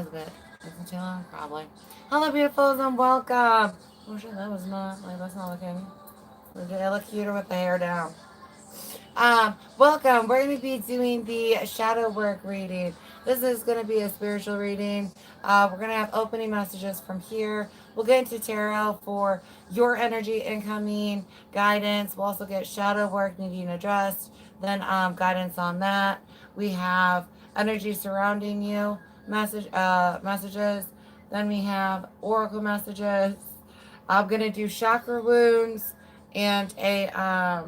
was a bit. Wasn't too long, probably. Hello, beautifuls, and welcome. Oh shit, that was not like that's not looking. I look cuter with the hair down. Welcome. We're going to be doing the shadow work reading. This is going to be a spiritual reading. We're going to have opening messages from here. We'll get into tarot for your energy incoming guidance. We'll also get shadow work needing addressed. Then guidance on that. We have energy surrounding you messages. Then we have oracle messages. I'm going to do chakra wounds and a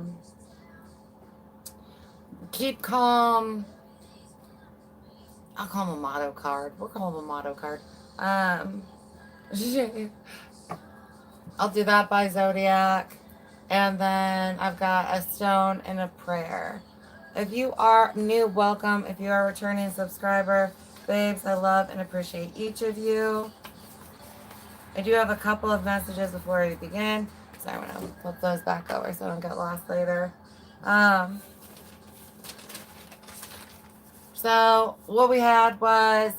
keep calm. I'll call him a motto card. We'll call him a motto card. Um, I'll do that by Zodiac. And then I've got a stone and a prayer. If you are new, welcome. If you are a returning subscriber, babes, I love and appreciate each of you. I do have a couple of messages before we begin. So I'm going to flip those back over so I don't get lost later. So what we had was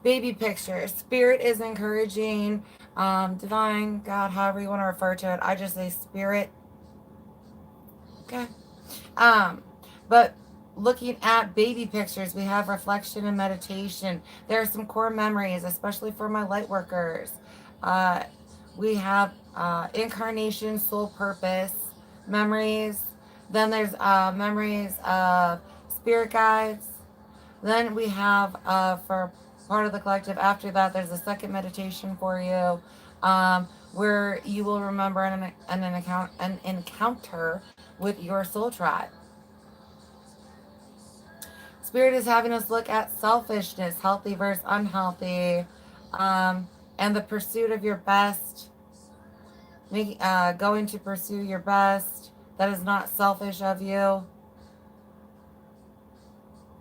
baby pictures. Spirit is encouraging, divine, God, however you want to refer to it. I just say spirit. Okay. But looking at baby pictures, we have reflection and meditation. There are some core memories, especially for my light workers. We have incarnation, soul purpose memories. Then there's memories of spirit guides. Then we have for part of the collective, after that, there's a second meditation for you where you will remember an encounter with your soul tribe. Spirit is having us look at selfishness, healthy versus unhealthy, and the pursuit of your best, going to pursue your best. That is not selfish of you.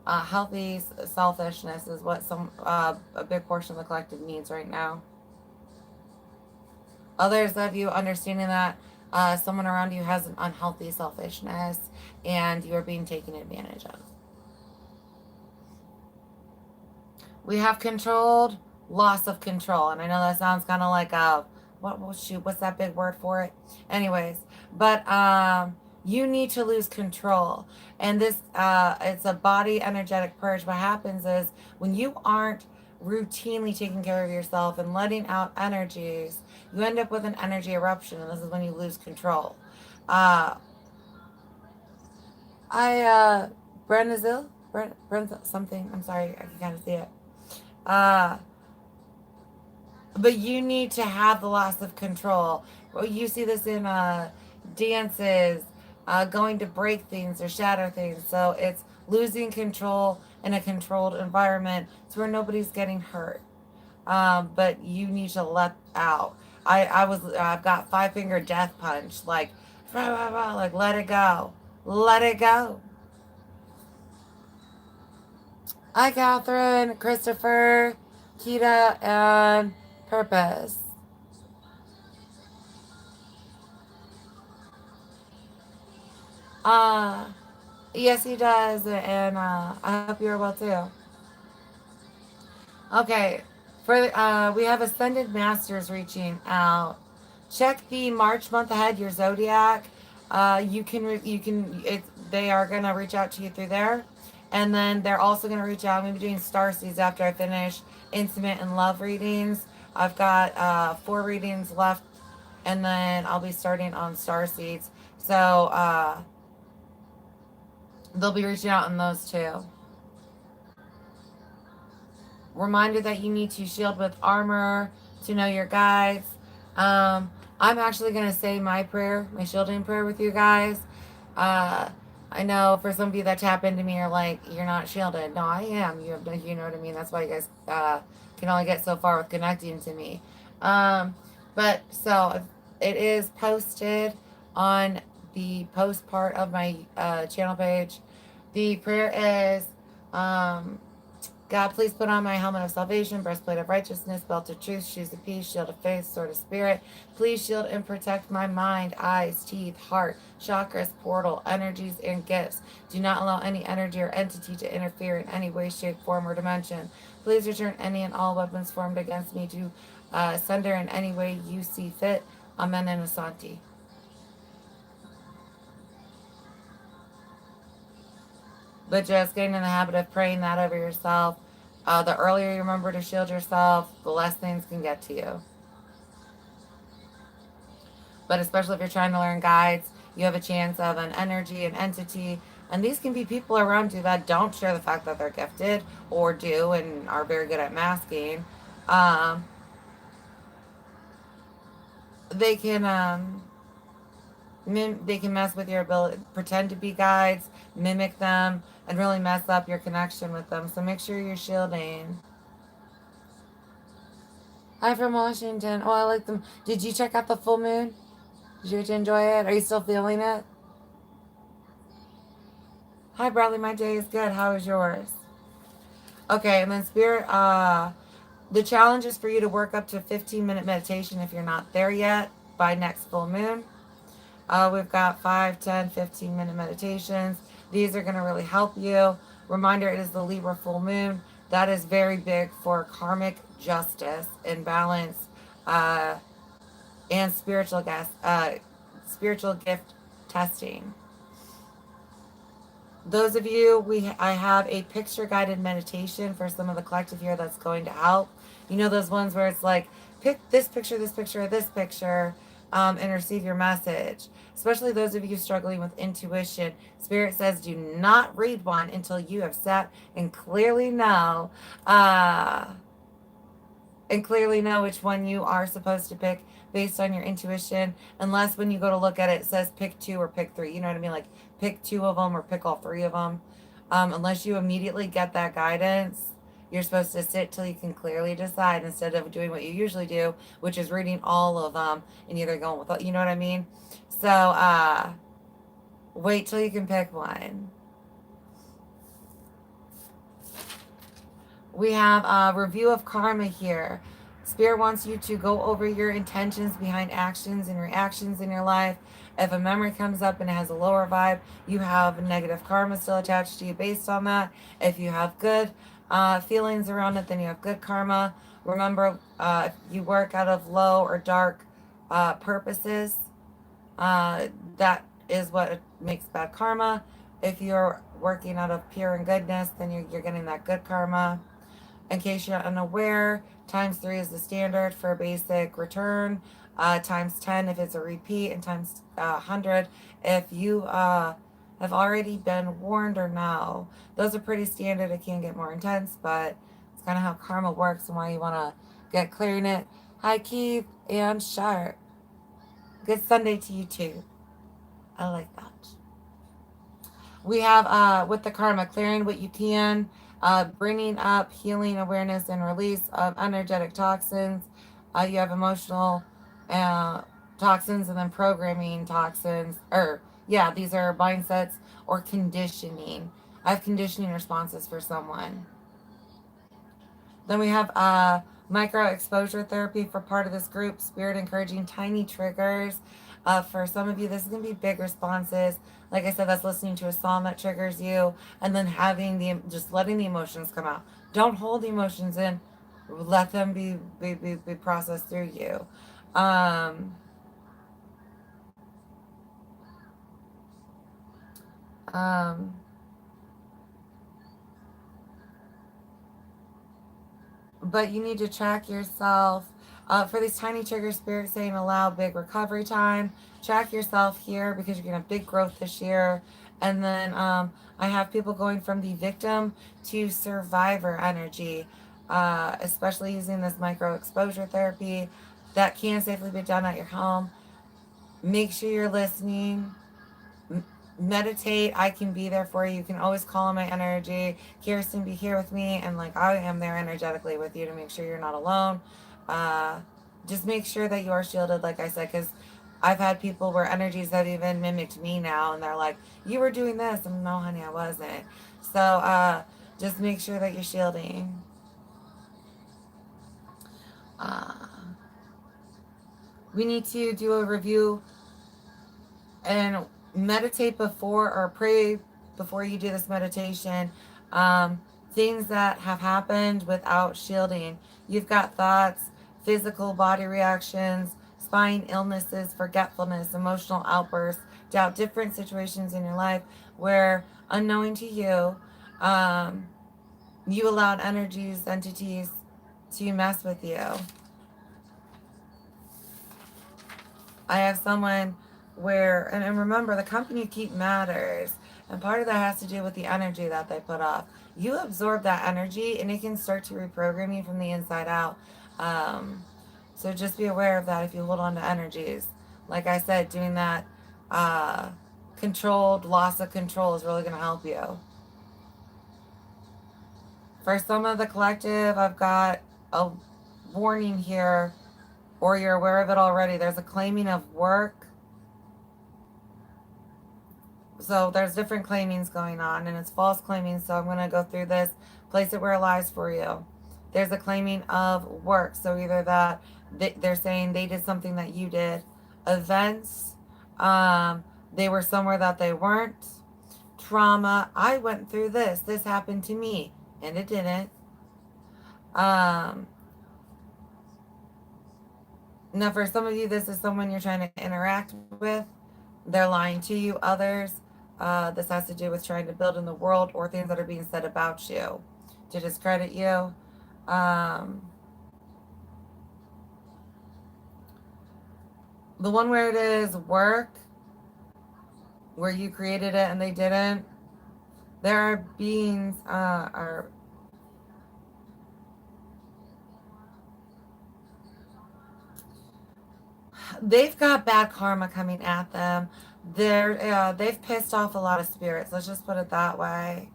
Healthy selfishness is what a big portion of the collective needs right now. Others of you understanding that someone around you has an unhealthy selfishness and you are being taken advantage of. We have controlled loss of control, and I know that sounds kind of like what's that big word for it? Anyways, but you need to lose control. And this, it's a body energetic purge. What happens is when you aren't routinely taking care of yourself and letting out energies, you end up with an energy eruption, and this is when you lose control. Brenda something, I'm sorry, I can kind of see it. But you need to have the loss of control. Well, you see this in dances, going to break things or shatter things. So it's losing control in a controlled environment. It's where nobody's getting hurt. But you need to let out. I've got 5-finger death punch. Like let it go. Let it go. Hi, Catherine, Christopher, Kita, and Purpose. Yes, he does, and I hope you're well too. Okay, we have Ascended Masters reaching out. Check the March month ahead, your zodiac. They are gonna reach out to you through there, and then they're also gonna reach out. I'm gonna be doing star seeds after I finish intimate and love readings. I've got 4 readings left, and then I'll be starting on star seeds. So they'll be reaching out on those too. Reminder that you need to shield with armor to know your guides. I'm actually going to say my prayer, my shielding prayer with you guys. I know for some of you that tap into me are like, you're not shielded. No, I am. You know what I mean? That's why you guys can only get so far with connecting to me. But so it is posted on the post part of my channel page. The prayer is God, please put on my helmet of salvation, breastplate of righteousness, belt of truth, shoes of peace, shield of faith, sword of spirit. Please shield and protect my mind, eyes, teeth, heart, chakras, portal, energies, and gifts. Do not allow any energy or entity to interfere in any way, shape, form, or dimension. Please return any and all weapons formed against me to sender in any way you see fit. Amen and Asante. But just getting in the habit of praying that over yourself. The earlier you remember to shield yourself, the less things can get to you. But especially if you're trying to learn guides, you have a chance of an energy, an entity, and these can be people around you that don't share the fact that they're gifted or do and are very good at masking. Um, they can they can mess with your ability, pretend to be guides, mimic them, and really mess up your connection with them. So make sure you're shielding. Hi from Washington. Oh, I like them. Did you check out the full moon? Did you get to enjoy it? Are you still feeling it? Hi, Bradley. My day is good. How is yours? Okay, and then Spirit, the challenge is for you to work up to a 15-minute meditation if you're not there yet by next full moon. We've got 5, 10, 15-minute meditations. These are going to really help you. Reminder, it is the Libra full moon. That is very big for karmic justice and balance uh, and spiritual gift testing. Those of you, I have a picture guided meditation for some of the collective here that's going to help. You know those ones where it's like, pick this picture, this picture, this picture, and receive your message. Especially those of you struggling with intuition. Spirit says do not read one until you have sat and uh, clearly know which one you are supposed to pick based on your intuition, unless when you go to look at it, it says pick 2 or pick 3. You know what I mean? Like pick 2 of them or pick all 3 of them. Unless you immediately get that guidance, you're supposed to sit till you can clearly decide instead of doing what you usually do, which is reading all of them and either going with, you know what I mean? So wait till you can pick one. We have a review of karma here. Spirit wants you to go over your intentions behind actions and reactions in your life. If a memory comes up and it has a lower vibe, you have negative karma still attached to you based on that. If you have good feelings around it, then you have good karma. Remember, if you work out of low or dark purposes, that is what makes bad karma. If you're working out of pure and goodness, then you're getting that good karma. In case you're unaware, times 3 is the standard for a basic return, times 10 if it's a repeat, and times 100 if you have already been warned or no. Those are pretty standard. It can get more intense, but it's kind of how karma works and why you want to get clear in it. Hi, Keith and Sharp. Good Sunday to you too. I like that. We have with the karma, clearing what you can, bringing up healing, awareness, and release of energetic toxins. You have emotional toxins and then programming toxins. These are mindsets or conditioning. I have conditioning responses for someone. Then we have micro exposure therapy for part of this group. Spirit encouraging tiny triggers. For some of you, this is going to be big responses. Like I said, that's listening to a song that triggers you, and then just letting the emotions come out. Don't hold the emotions in. Let them be processed through you. Um, um, but you need to track yourself. For these tiny triggers, Spirit saying allow big recovery time. Track yourself here because you're going to have big growth this year. And then I have people going from the victim to survivor energy, especially using this micro exposure therapy that can safely be done at your home. Make sure you're listening. Meditate. I can be there for you. You can always call on my energy. Kirsten, be here with me, and like I am there energetically with you to make sure you're not alone. Just make sure that you are shielded, like I said, because I've had people where energies have even mimicked me now, and they're like, "You were doing this," and no, honey, I wasn't. So Just make sure that you're shielding. We need to do a review and meditate before or pray before you do this meditation. Things that have happened without shielding. You've got thoughts, physical body reactions, spine illnesses, forgetfulness, emotional outbursts, doubt, different situations in your life where unknowing to you, you allowed energies, entities to mess with you. I have someone where, and remember, the company you keep matters. And part of that has to do with the energy that they put off. You absorb that energy and it can start to reprogram you from the inside out. So just be aware of that if you hold on to energies. Like I said, doing that controlled loss of control is really going to help you. For some of the collective, I've got a warning here, or you're aware of it already. There's a claiming of work. So there's different claimings going on, and it's false claiming. So I'm going to go through this, place it where it lies for you. There's a claiming of work. So either that they're saying they did something that you did. Events, they were somewhere that they weren't. Trauma, I went through this. This happened to me, and it didn't. Now, for some of you, this is someone you're trying to interact with. They're lying to you. Others, this has to do with trying to build in the world or things that are being said about you to discredit you. The one where it is work, where you created it and they didn't. There are beings, they've got bad karma coming at them. They've pissed off a lot of spirits. Let's just put it that way.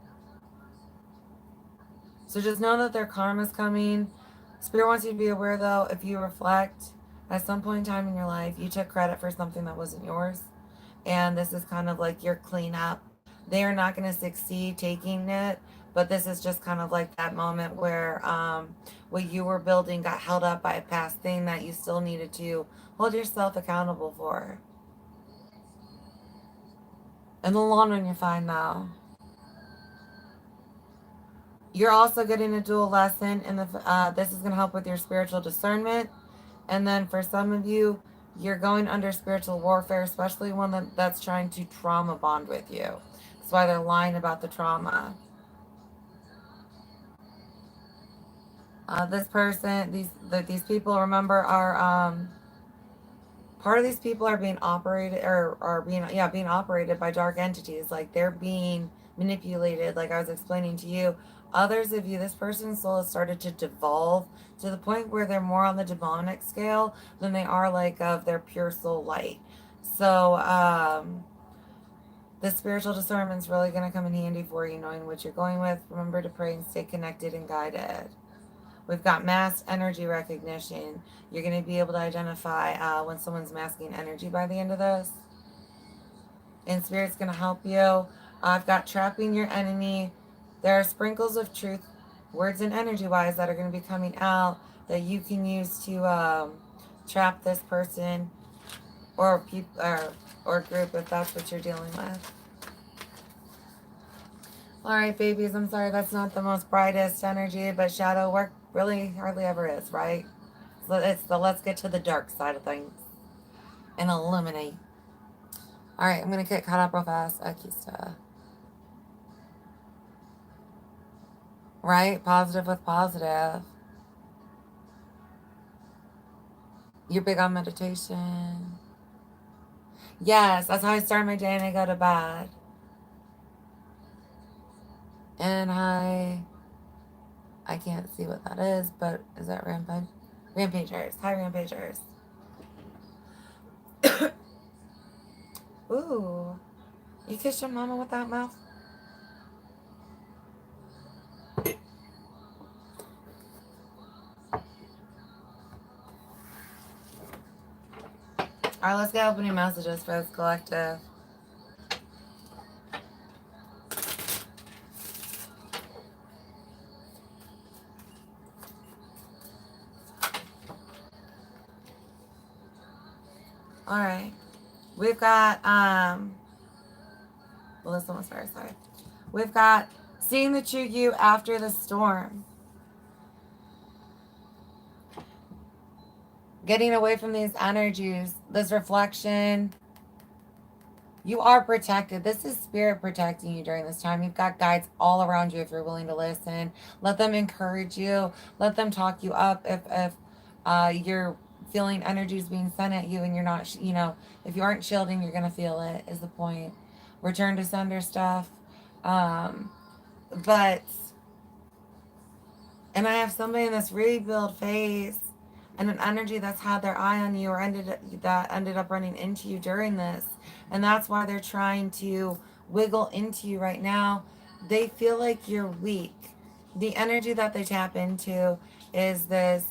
So just know that their karma's coming. Spirit wants you to be aware, though, if you reflect, at some point in time in your life, you took credit for something that wasn't yours. And this is kind of like your cleanup. They are not going to succeed taking it, but this is just kind of like that moment where what you were building got held up by a past thing that you still needed to hold yourself accountable for. In the long run, you're fine now. You're also getting a dual lesson, and this is going to help with your spiritual discernment. And then for some of you, you're going under spiritual warfare, especially one that's trying to trauma bond with you. That's why they're lying about the trauma. This person, these people, remember, are part of these people are being operated, or are being operated by dark entities. Like they're being manipulated, like I was explaining to you. Others of you, this person's soul has started to devolve to the point where they're more on the demonic scale than they are like of their pure soul light. So the spiritual discernment is really going to come in handy for you, knowing what you're going with. Remember to pray and stay connected and guided. We've got mass energy recognition. You're going to be able to identify when someone's masking energy by the end of this. And Spirit's going to help you. I've got trapping your enemy. There are sprinkles of truth, words and energy-wise, that are going to be coming out that you can use to trap this person or group if that's what you're dealing with. All right, babies, I'm sorry that's not the most brightest energy, but shadow work really hardly ever is, right? So it's the let's get to the dark side of things and illuminate. All right, I'm going to get caught up real fast. Akista. Right? Positive with positive. You're big on meditation. Yes, that's how I start my day and I go to bed. And I can't see what that is, but is that Rampagers? Hi, Rampagers. Ooh. You kissed your mama with that mouth? All right, let's get opening messages for this collective. All right. We've got, well, this one was first, sorry. We've got seeing the true you after the storm. Getting away from these energies, this reflection. You are protected. This is spirit protecting you during this time. You've got guides all around you if you're willing to listen. Let them encourage you. Let them talk you up if you're feeling energies being sent at you and you're not, if you aren't shielding, you're going to feel it, is the point. Return to sender stuff. Um, but, and I have somebody in this rebuild phase and an energy that's had their eye on you or ended up running into you during this. And that's why they're trying to wiggle into you right now. They feel like you're weak. The energy that they tap into is this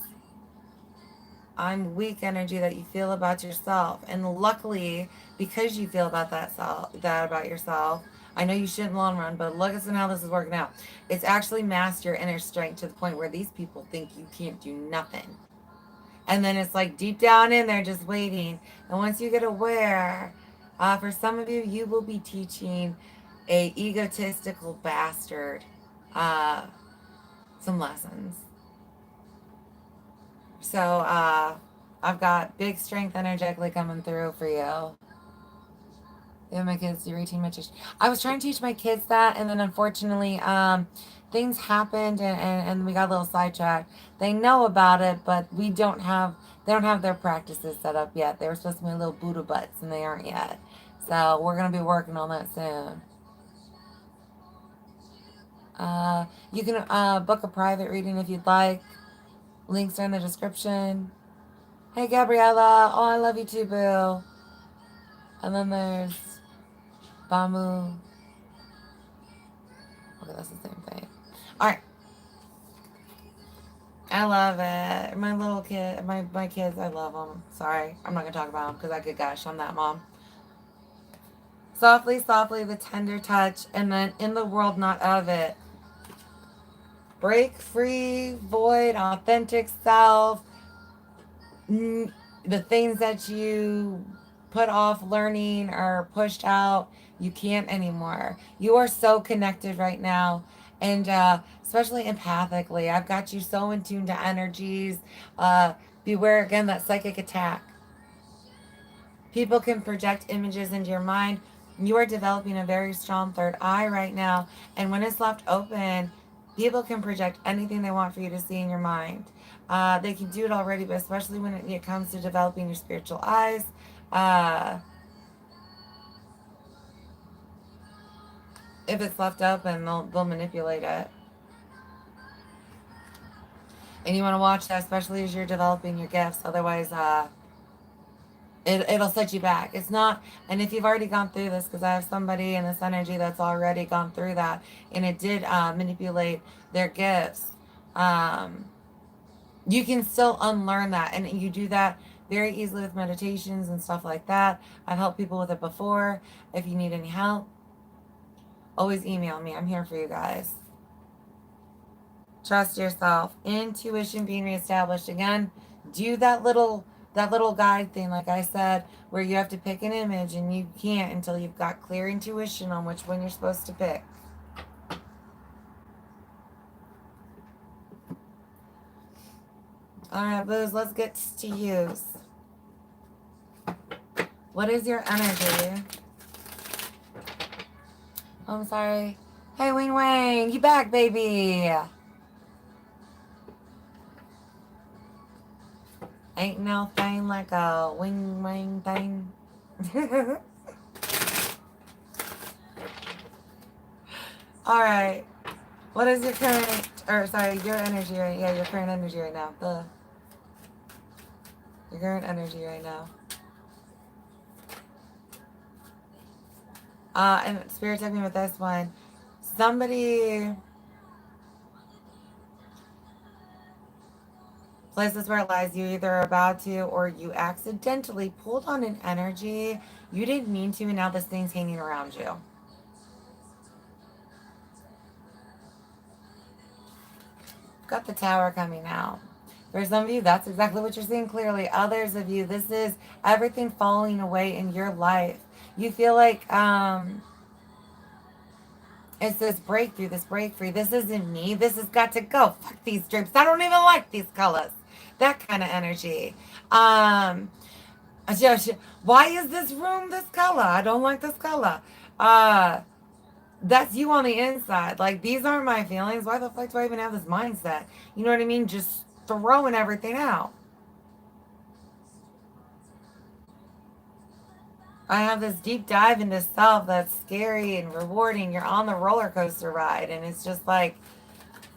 I'm weak energy that you feel about yourself. And luckily, because you feel about that about yourself, I know you shouldn't long run, but look at how this is working out. It's actually masked your inner strength to the point where these people think you can't do nothing. And then it's like deep down in there just waiting. And once you get aware, for some of you, you will be teaching a egotistical bastard some lessons. So I've got big strength energetically coming through for you. Yeah, my kids do routine meditation. I was trying to teach my kids that, and then unfortunately, things happened, and we got a little sidetracked. They know about it, but they don't have their practices set up yet. They were supposed to be little Buddha butts, and they aren't yet. So we're gonna be working on that soon. You can book a private reading if you'd like. Links are in the description. Hey, Gabriella. Oh, I love you too, boo. And then there's Bamu. Okay, that's the same thing. All right. I love it. My little kid, my kids, I love them. Sorry, I'm not going to talk about them because I could gush. I'm that mom. Softly, softly, the tender touch, and then in the world, not of it. Break free, void, authentic self. The things that you put off learning or pushed out, you can't anymore. You are so connected right now. And especially empathically, I've got you so in tune to energies. Beware again that psychic attack. People can project images into your mind. You are developing a very strong third eye right now. And when it's left open, people can project anything they want for you to see in your mind. They can do it already, but especially when it comes to developing your spiritual eyes. If it's left open, they'll manipulate it. And you want to watch that, especially as you're developing your gifts. Otherwise, it'll set you back. It's not, and if you've already gone through this, because I have somebody in this energy that's already gone through that, and it did manipulate their gifts, you can still unlearn that. And you do that very easily with meditations and stuff like that. I've helped people with it before. If you need any help, always email me. I'm here for you guys. Trust yourself. Intuition being reestablished again. Do that little guide thing, like I said, where you have to pick an image and you can't until you've got clear intuition on which one you're supposed to pick. All right, Booze, let's get to use. What is your energy? Oh, I'm sorry. Hey, Wing Wang, you back, baby. Ain't no thing like a wing wang thing. All right. What is your current, your energy right? Yeah, your current energy right now. Your current energy right now. And Spirit took me with this one. Somebody, places where it lies, you either are about to or you accidentally pulled on an energy you didn't mean to, and now this thing's hanging around you. Got the Tower coming out. For some of you, that's exactly what you're seeing clearly. Others of you, this is everything falling away in your life. You feel like it's this breakthrough, this breakthrough. This isn't me. This has got to go. Fuck these drapes. I don't even like these colors. That kind of energy. Um, why is this room this color? I don't like this color. Uh, that's you on the inside. Like, these aren't my feelings. Why the fuck do I even have this mindset? You know what I mean? Just throwing everything out. I have this deep dive into self that's scary and rewarding. You're on the roller coaster ride, and it's just like,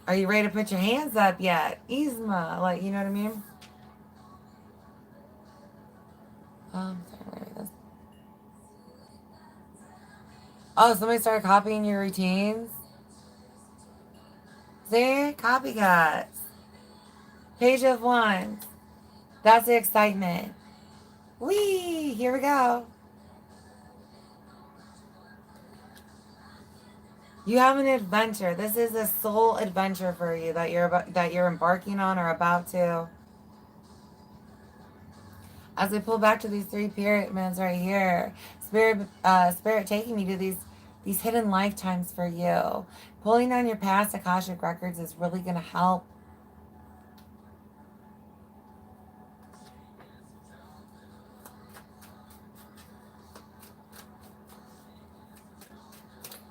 are you ready to put your hands up yet? Yzma, like, you know what I mean? Sorry, this. Oh, somebody started copying your routines? See? Copycats. Page of Wands. That's the excitement. Whee! Here we go. You have an adventure. This is a soul adventure for you that you're embarking on or about to. As we pull back to these three pyramids right here, spirit taking me to these hidden lifetimes for you. Pulling on your past Akashic records is really going to help.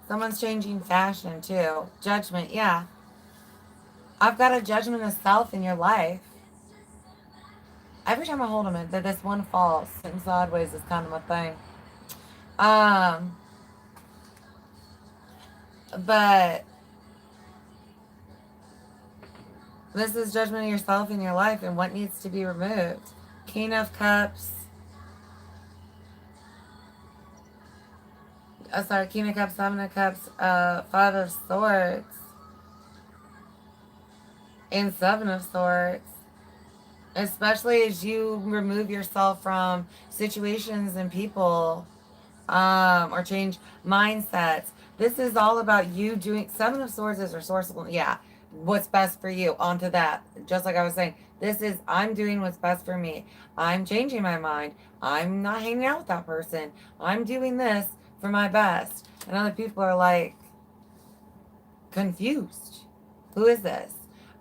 Someone's changing fashion too. Judgment, yeah. I've got a judgment of self in your life. Every time I hold them, that this one falls in sideways is kind of my thing. But this is judgment of yourself in your life and what needs to be removed. King of Cups. King of Cups, Seven of Cups, Five of Swords, and Seven of Swords. Especially as you remove yourself from situations and people, or change mindsets. This is all about you doing. Seven of Swords is resourceful. Yeah, what's best for you. Onto that. Just like I was saying, this is I'm doing what's best for me. I'm changing my mind. I'm not hanging out with that person. I'm doing this for my best. And other people are like confused. Who is this?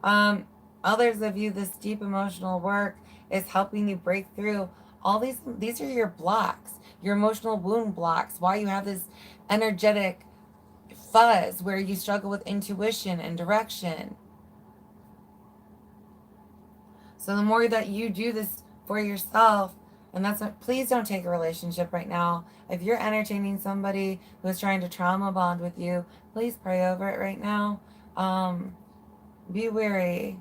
Others of you, this deep emotional work is helping you break through all these. These are your blocks, your emotional wound blocks. Why you have this energetic fuzz where you struggle with intuition and direction. So the more that you do this for yourself, and that's what, please don't take a relationship right now. If you're entertaining somebody who is trying to trauma bond with you, please pray over it right now. Be wary,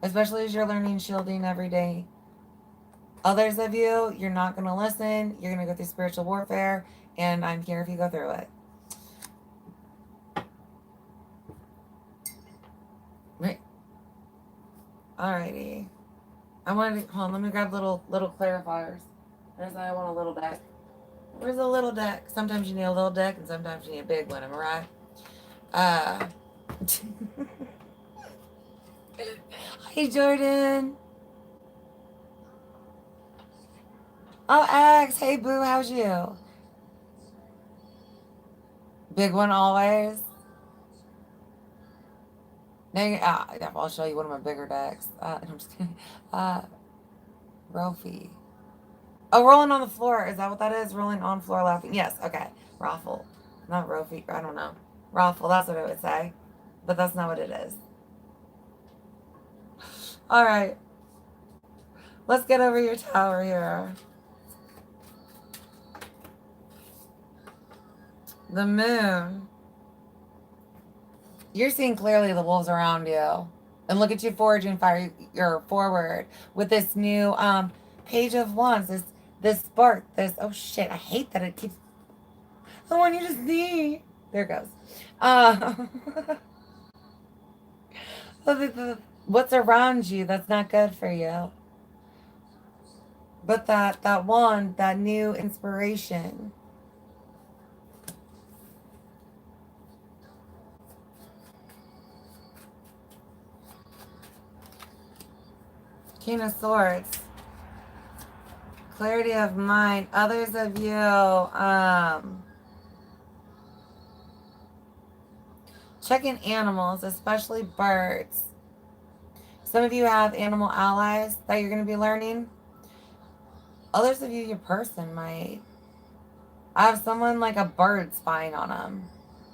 especially as you're learning shielding every day. Others of you, you're not going to listen. You're going to go through spiritual warfare, and I'm here if you go through it. Right. Alrighty. I wanted to, hold on, let me grab little clarifiers. I want a little deck. Where's a little deck? Sometimes you need a little deck, and sometimes you need a big one. Am I right? Hey, Jordan. Oh, X. Hey, Boo. How's you? Big one always. I'll show you one of my bigger decks. I'm just kidding. Rofi. Oh, rolling on the floor. Is that what that is? Rolling on floor laughing. Yes. Okay. Raffle. Not Rofi. I don't know. Raffle. That's what I would say. But that's not what it is. All right. Let's get over your tower here. The moon. You're seeing clearly the wolves around you. And look at you forging fire. You're forward with this new page of wands. This spark. This, oh shit, I hate that it keeps. I want you to see. There it goes. What's around you that's not good for you. But that wand, that new inspiration. King of Swords. Clarity of mind. Others of you, checking animals, especially birds. Some of you have animal allies that you're going to be learning. Others of you, your person might. I have someone like a bird spying on them.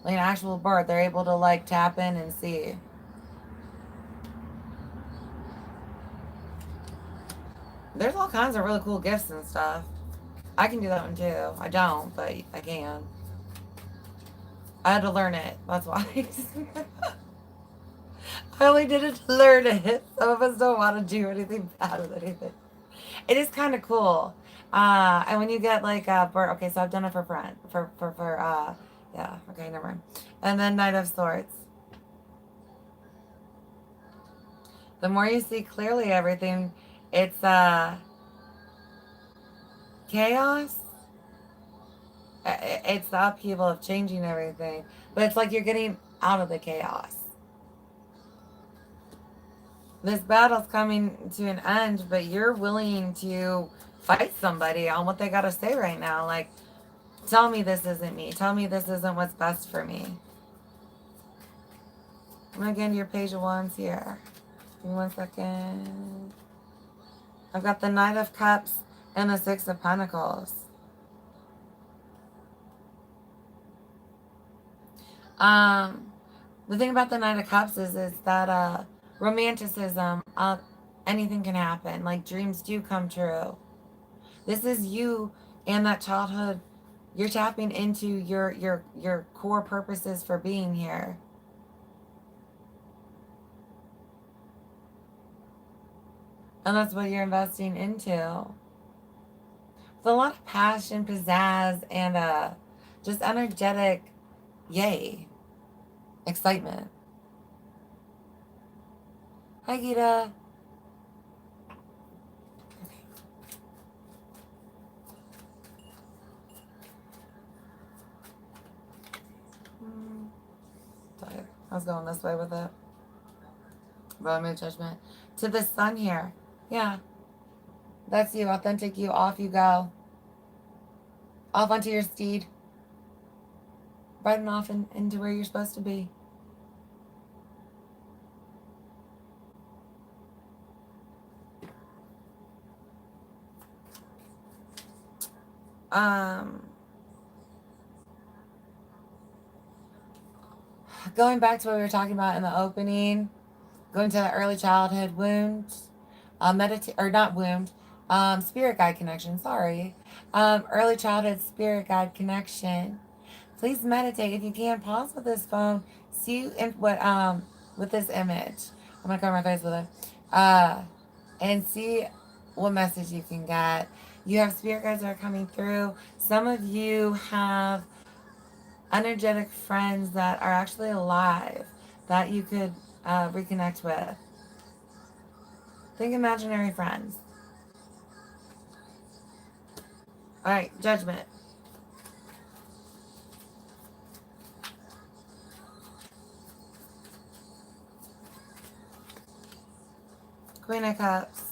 Like an actual bird. They're able to like tap in and see. There's all kinds of really cool gifts and stuff. I can do that one too. I don't, but I can. I had to learn it. That's why. I only did it to learn it. Some of us don't want to do anything bad with anything. It is kind of cool. And when you get like a bird, okay, so I've done it for friend, yeah, okay, never mind. And then Knight of Swords. The more you see clearly everything, it's chaos. It's the upheaval of changing everything, but it's like you're getting out of the chaos. This battle's coming to an end, but you're willing to fight somebody on what they got to say right now. Like, tell me this isn't me. Tell me this isn't what's best for me. I'm going to get into your Page of Wands here. Give me 1 second. I've got the Knight of Cups and the Six of Pentacles. The thing about the Knight of Cups is that romanticism, anything can happen. Like dreams do come true. This is you and that childhood. You're tapping into your core purposes for being here. And that's what you're investing into. With a lot of passion, pizzazz, and just energetic, yay, excitement. Hi, Gita. Sorry, I was going this way with it. But I made judgment. To the sun here. Yeah. That's you. Authentic you. Off you go. Off onto your steed. Riding off into where you're supposed to be. Going back to what we were talking about in the opening, going to the early childhood wound, spirit guide connection. Sorry, early childhood spirit guide connection. Please meditate if you can. Pause with this phone. See what with this image. I'm gonna cover my face with it, and see what message you can get. You have spirit guides that are coming through. Some of you have energetic friends that are actually alive that you could reconnect with. Think imaginary friends. All right, judgment. Queen of Cups.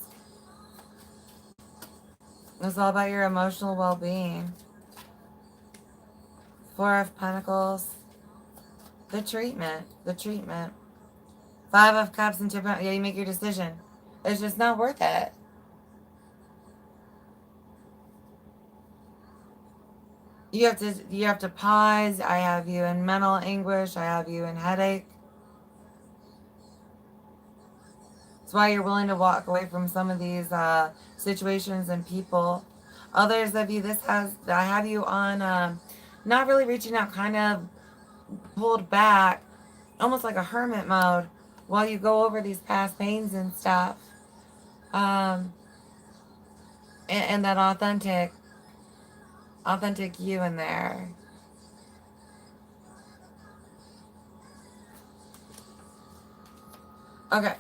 It's all about your emotional well-being. Four of Pentacles. The treatment. Five of Cups and Two of Pentacles. Yeah, you make your decision. It's just not worth it. You have to pause. I have you in mental anguish. I have you in headache. That's why you're willing to walk away from some of these situations and people. Others of you, I have you on not really reaching out, kind of pulled back, almost like a hermit mode while you go over these past pains and stuff. And that authentic you in there. Okay.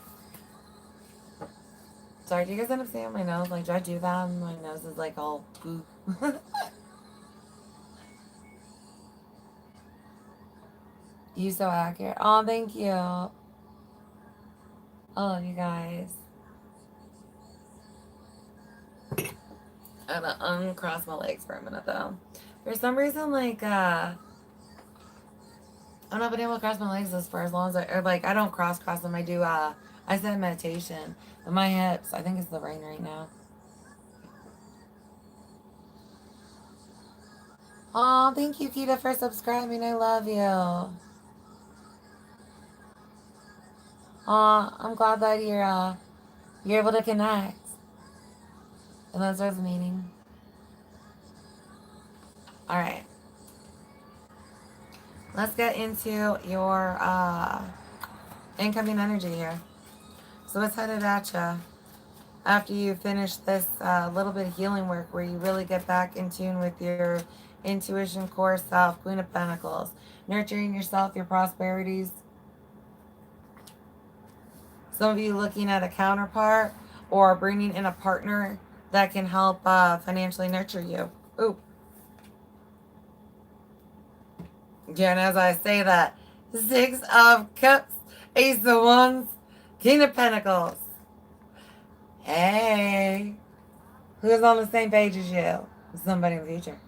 Sorry, do you guys end up seeing my nose? Like, do I do that? And my nose is like all poop. You so accurate. Oh, thank you. I love you guys. I'm gonna uncross my legs for a minute though. For some reason, like, I've not been able to cross my legs as far as long as or like, I don't cross them. I do, I said meditation. But my hips, I think it's the rain right now. Oh, thank you, Kita, for subscribing. I love you. I'm glad that you're able to connect. And that's worth meeting. All right. Let's get into your incoming energy here. So what's headed at you after you finish this little bit of healing work where you really get back in tune with your intuition, core self, Queen of Pentacles, nurturing yourself, your prosperities. Some of you looking at a counterpart or bringing in a partner that can help financially nurture you. Ooh. Yeah, and as I say that, 6 of Cups, Ace of Wands, King of Pentacles. Hey, who's on the same page as you? Somebody in the future.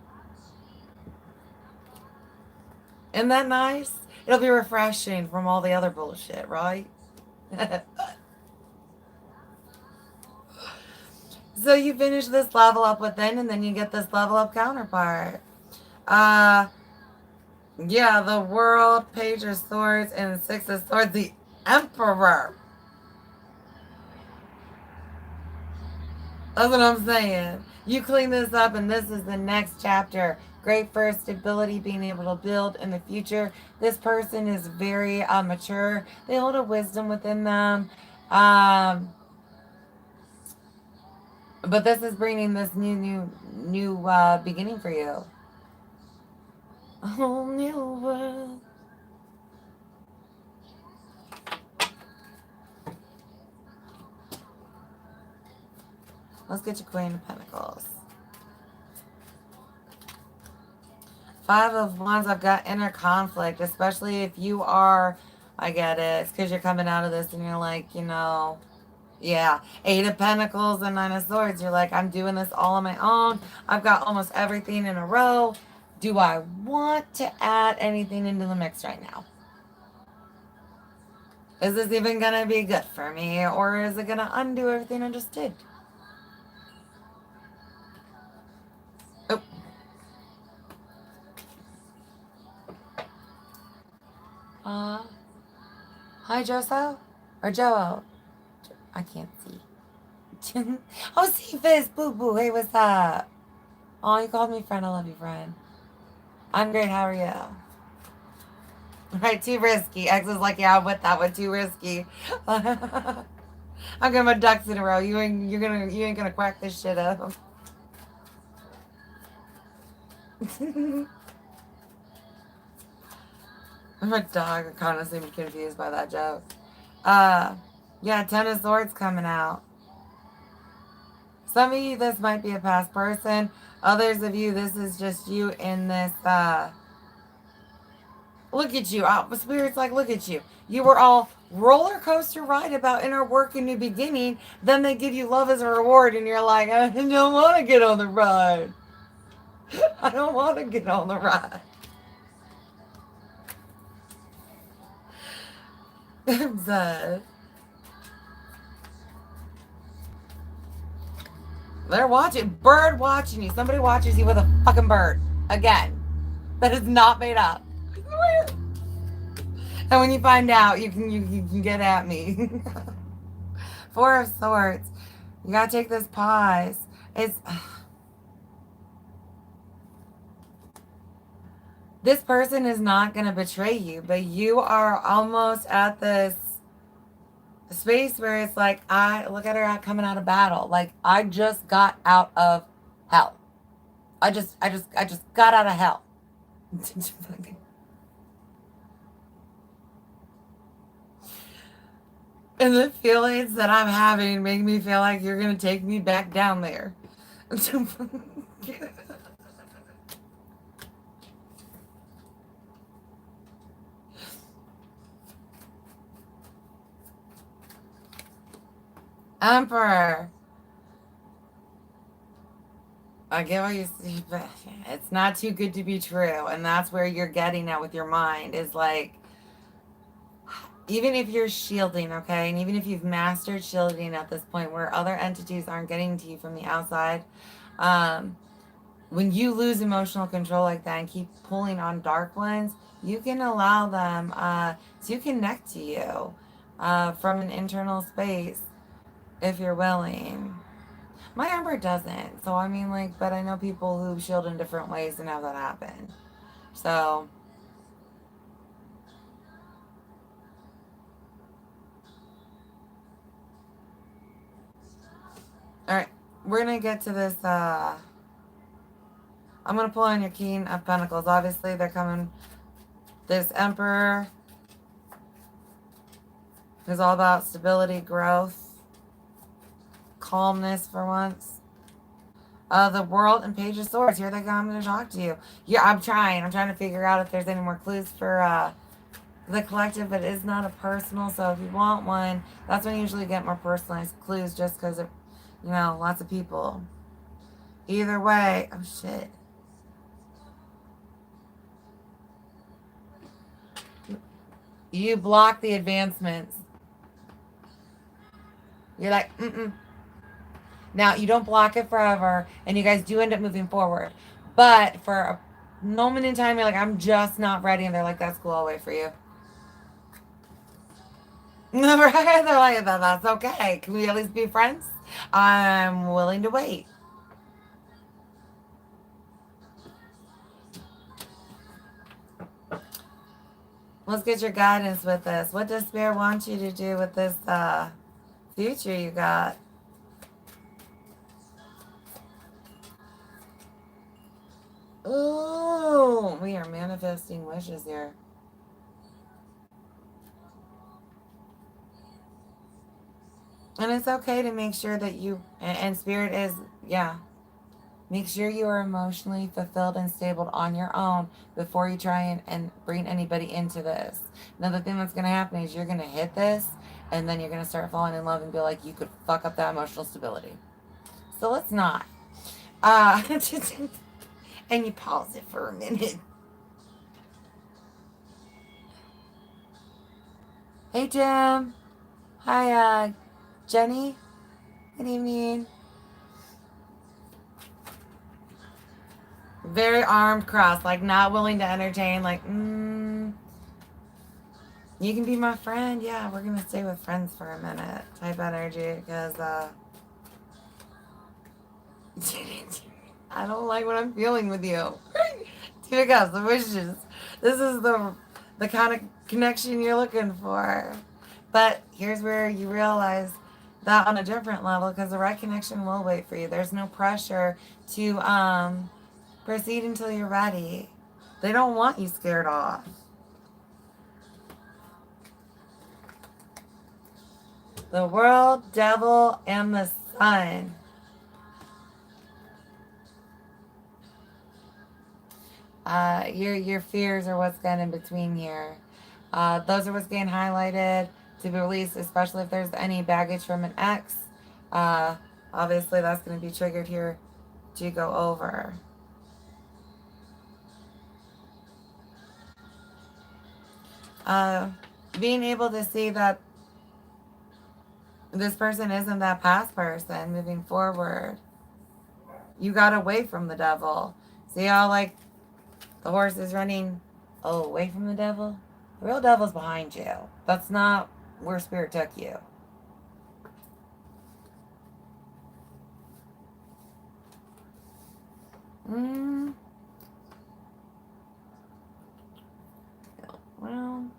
Isn't that nice? It'll be refreshing from all the other bullshit, right? So you finish this level up within, and then you get this level up counterpart. Yeah, the World, Page of Swords, and 6 of Swords, the Emperor. That's what I'm saying. You clean this up, and this is the next chapter. Great for stability, being able to build in the future. This person is very mature. They hold a wisdom within them. But this is bringing this new beginning for you. A whole new world. Let's get you Queen of Pentacles. 5 of Wands, I've got inner conflict, especially if you are, I get it, it's because you're coming out of this and you're like, yeah, 8 of Pentacles and 9 of Swords. You're like, I'm doing this all on my own. I've got almost everything in a row. Do I want to add anything into the mix right now? Is this even going to be good for me? Or is it going to undo everything I just did? Oh. Hi, Joso? Or Joe? I can't see. Oh, Cephas, boo boo. Hey, what's up? Oh, you called me friend. I love you, friend. I'm great. How are you? Right, too risky. X is like, yeah, I'm with that one. Too risky. I'm getting my ducks in a row. You ain't gonna quack this shit up. My dog kind of seemed confused by that joke. Yeah, 10 of Swords coming out. Some of you, this might be a past person. Others of you, this is just you in this, look at you. Spirit's like, look at you. You were all roller coaster ride about inner work and new beginning. Then they give you love as a reward, and you're like, I don't want to get on the ride. I don't want to get on the ride. I'm sad. They're watching. Bird watching you. Somebody watches you with a fucking bird. Again. That is not made up. And when you find out, you can get at me. 4 of Swords. You gotta take this pause. It's this person is not gonna betray you, but you are almost at this space where it's like, I look at her coming out of battle. Like, I just got out of hell. I just got out of hell. And the feelings that I'm having make me feel like you're gonna take me back down there. Emperor. I get what you see, but it's not too good to be true. And that's where you're getting at with your mind is like, even if you're shielding, okay, and even if you've mastered shielding at this point where other entities aren't getting to you from the outside, um, when you lose emotional control like that and keep pulling on dark ones, you can allow them to connect to you from an internal space if you're willing. My Amber doesn't. So, I mean, like, but I know people who shield in different ways and have that happen. So, all right. We're going to get to this. I'm going to pull on your King of Pentacles. Obviously, they're coming. This Emperor is all about stability, growth, calmness for once. The World and Page of Swords. Here they come to talk to you. Yeah, I'm trying. I'm trying to figure out if there's any more clues for the collective, but it is not a personal. So if you want one, that's when you usually get more personalized clues just because of, lots of people. Either way, oh shit. You block the advancements. You're like, mm-mm. Now, you don't block it forever, and you guys do end up moving forward. But for a moment in time, you're like, I'm just not ready. And they're like, that's cool, I'll wait for you. Right? They're like, that's okay. Can we at least be friends? I'm willing to wait. Let's get your guidance with this. What does Spirit want you to do with this future you got? Ooh, we are manifesting wishes here. And it's okay to make sure that you, and Spirit is, yeah, make sure you are emotionally fulfilled and stable on your own before you try and bring anybody into this. Another thing that's going to happen is you're going to hit this, and then you're going to start falling in love and be like, you could fuck up that emotional stability. So let's not. And you pause it for a minute. Hey, Jim. Hi, Jenny. Good evening. Very armed cross, like not willing to entertain, like, you can be my friend. Yeah, we're going to stay with friends for a minute type energy because, I don't like what I'm feeling with you. Two of Cups, the wishes. This is the kind of connection you're looking for. But here's where you realize that on a different level, because the right connection will wait for you. There's no pressure to proceed until you're ready. They don't want you scared off. The World, Devil, and the Sun. Your fears are what's getting in between here. Those are what's getting highlighted to be released, especially if there's any baggage from an ex. Obviously, that's going to be triggered here to go over. Being able to see that this person isn't that past person moving forward. You got away from the devil. See how, like, the horse is running away from the devil? The real devil's behind you. That's not where Spirit took you. Well,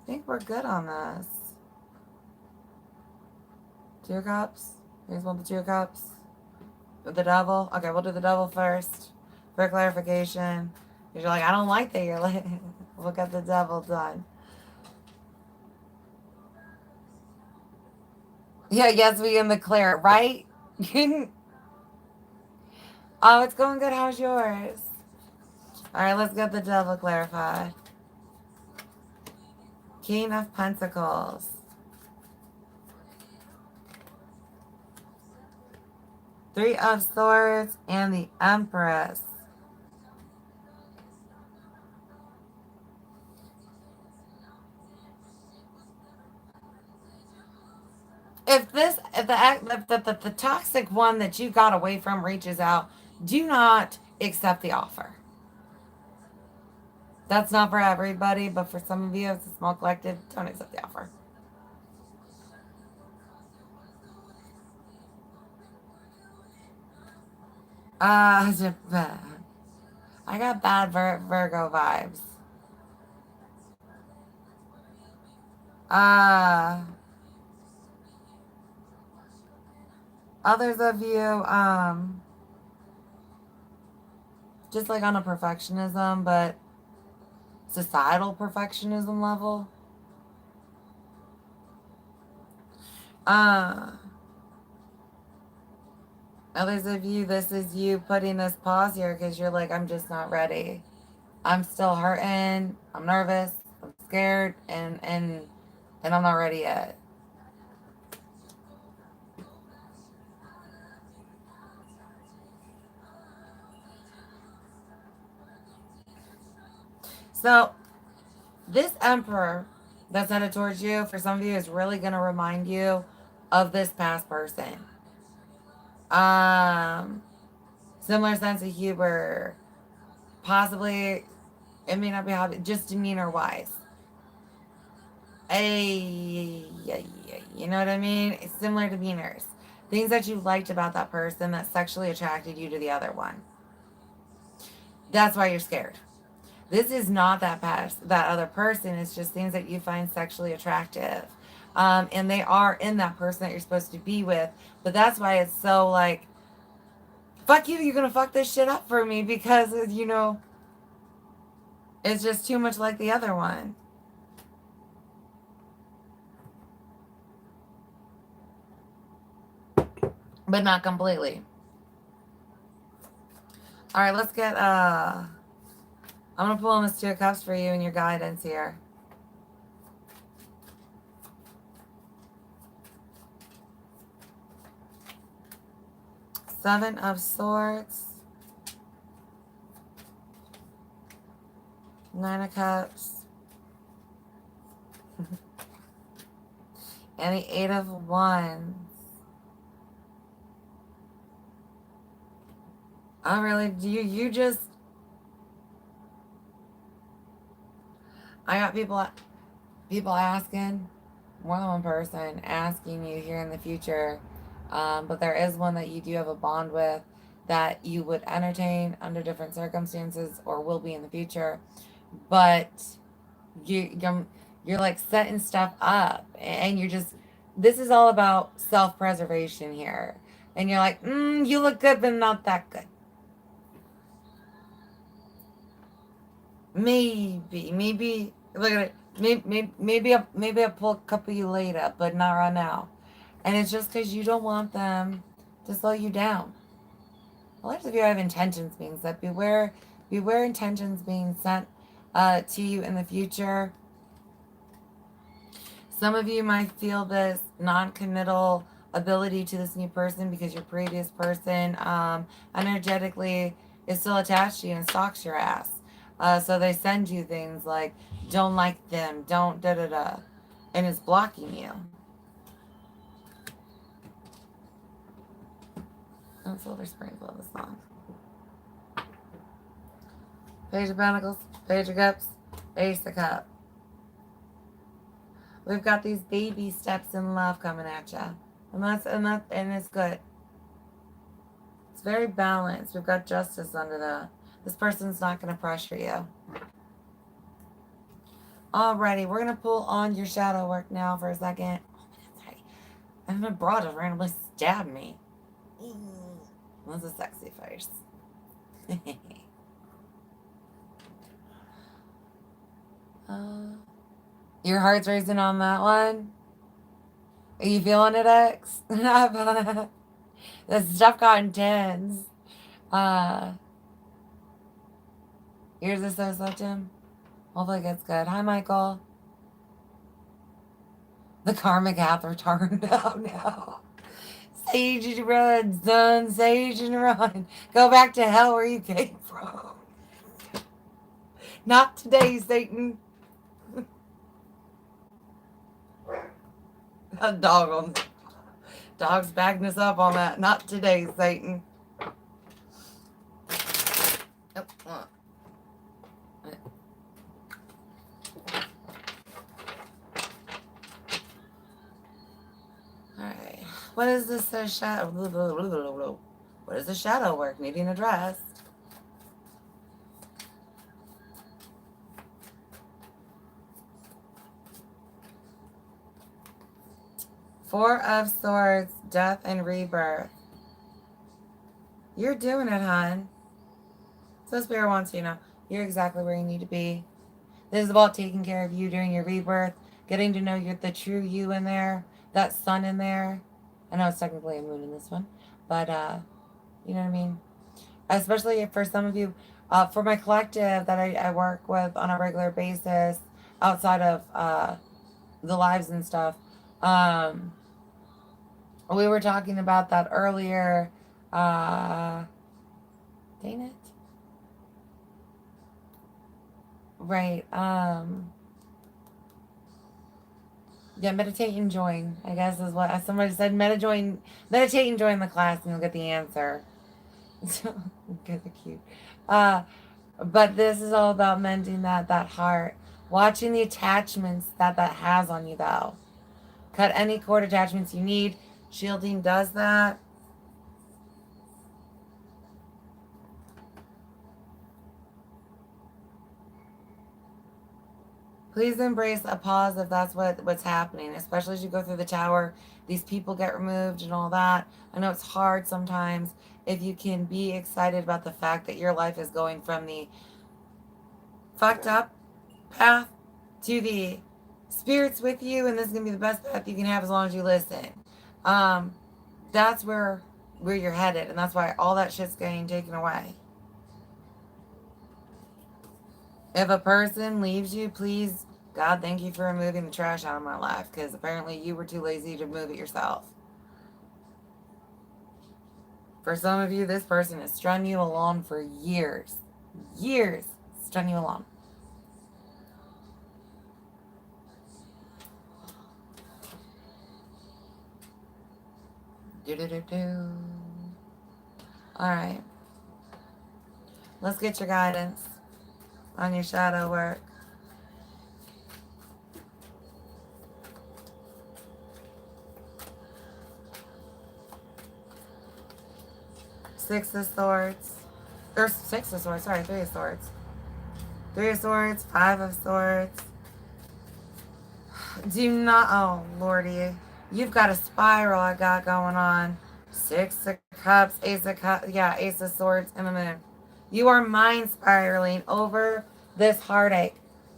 I think we're good on this. Two of Cups. You guys want the Two of Cups? With the devil? Okay, we'll do the devil first for clarification. Because you're like, I don't like that. You're like, we'll get the devil done. Yeah, yes, we can declare it, right? Oh, it's going good. How's yours? All right, let's get the devil clarified. King of Pentacles. Three of Swords and the Empress. If the toxic one that you got away from reaches out, do not accept the offer. That's not for everybody, but for some of you, it's a small collective. Don't accept the offer. Uh, I got bad Virgo vibes. Uh, Others of you, just like on a perfectionism, but societal perfectionism level. Uh, Others of you, this is you putting this pause here because you're like, I'm just not ready. I'm still hurting. I'm nervous. I'm scared, and I'm not ready yet. So this Emperor that's headed towards you, for some of you, is really going to remind you of this past person. Um, Similar sense of humor, possibly. It may not be how, just demeanor wise. You know what I mean? It's similar demeanors, things that you liked about that person that sexually attracted you to the other one. That's why you're scared. This is not that other person. It's just things that you find sexually attractive. And they are in that person that you're supposed to be with. But that's why it's so like, fuck you, you're going to fuck this shit up for me because, it's just too much like the other one. But not completely. All right, let's get, I'm going to pull on this Two of Cups for you and your guidance here. Seven of Swords. Nine of Cups. And the Eight of Wands. Oh, really? Do you just... I got people asking, more than one person asking you here in the future, but there is one that you do have a bond with that you would entertain under different circumstances or will be in the future, but you're like setting stuff up and you're just, this is all about self-preservation here, and you're like, you look good but not that good. Maybe look at it. Maybe I'll pull a couple of you later, but not right now. And it's just because you don't want them to slow you down. A lot of you have intentions being set. Beware intentions being sent to you in the future. Some of you might feel this non-committal ability to this new person because your previous person energetically is still attached to you and stalks your ass. So they send you things like, don't like them, don't da-da-da, and it's blocking you. Oh, Silver Sprinkle of the song. Page of Pentacles, Page of Cups, Ace of Cups. We've got these baby steps in love coming at you. And it's good. It's very balanced. We've got justice under that. This person's not going to pressure you. Alrighty, we're going to pull on your shadow work now for a second. Sorry. And my bra just randomly stabbed me. This is sexy first. Your heart's racing on that one? Are you feeling it, X? This stuff got intense. Here's the so Jim. Hopefully it gets good. Hi, Michael. The karmic hath returned. Oh, no. Sage and run, son. Sage and run. Go back to hell where you came from. Not today, Satan. A dog on. Dog's backing us up on that. Not today, Satan. Oh, Alright. What is this shadow? What is the shadow work needing addressed? Four of Swords, death and rebirth. You're doing it, hon. So Spirit wants you to know you're exactly where you need to be. This is about taking care of you during your rebirth, getting to know you're the true you in there, that sun in there. I know it's technically a moon in this one, but you know what I mean? Especially for some of you, for my collective that I work with on a regular basis outside of the lives and stuff. We were talking about that earlier. Dang it. Right. Yeah, meditate and join, I guess is what somebody said. Meditate and join the class and you'll get the answer. Good, cute. But this is all about mending that heart. Watching the attachments that has on you, though. Cut any cord attachments you need. Shielding does that. Please embrace a pause if that's what's happening, especially as you go through the tower. These people get removed and all that. I know it's hard sometimes. If you can be excited about the fact that your life is going from the fucked up path to the Spirit's with you, and this is going to be the best path you can have as long as you listen. That's where you're headed, and that's why all that shit's getting taken away. If a person leaves you, please, God, thank you for removing the trash out of my life, because apparently you were too lazy to move it yourself. For some of you, this person has strung you along for years. Years strung you along. All right. Let's get your guidance on your shadow work. Six of Swords. Or Six of Swords. Sorry, Three of Swords. Three of Swords. Five of Swords. Do not... Oh, Lordy. You've got a spiral I got going on. Six of Cups. Ace of Cups. Yeah, Ace of Swords and the Moon. You are mind spiraling over this heartache.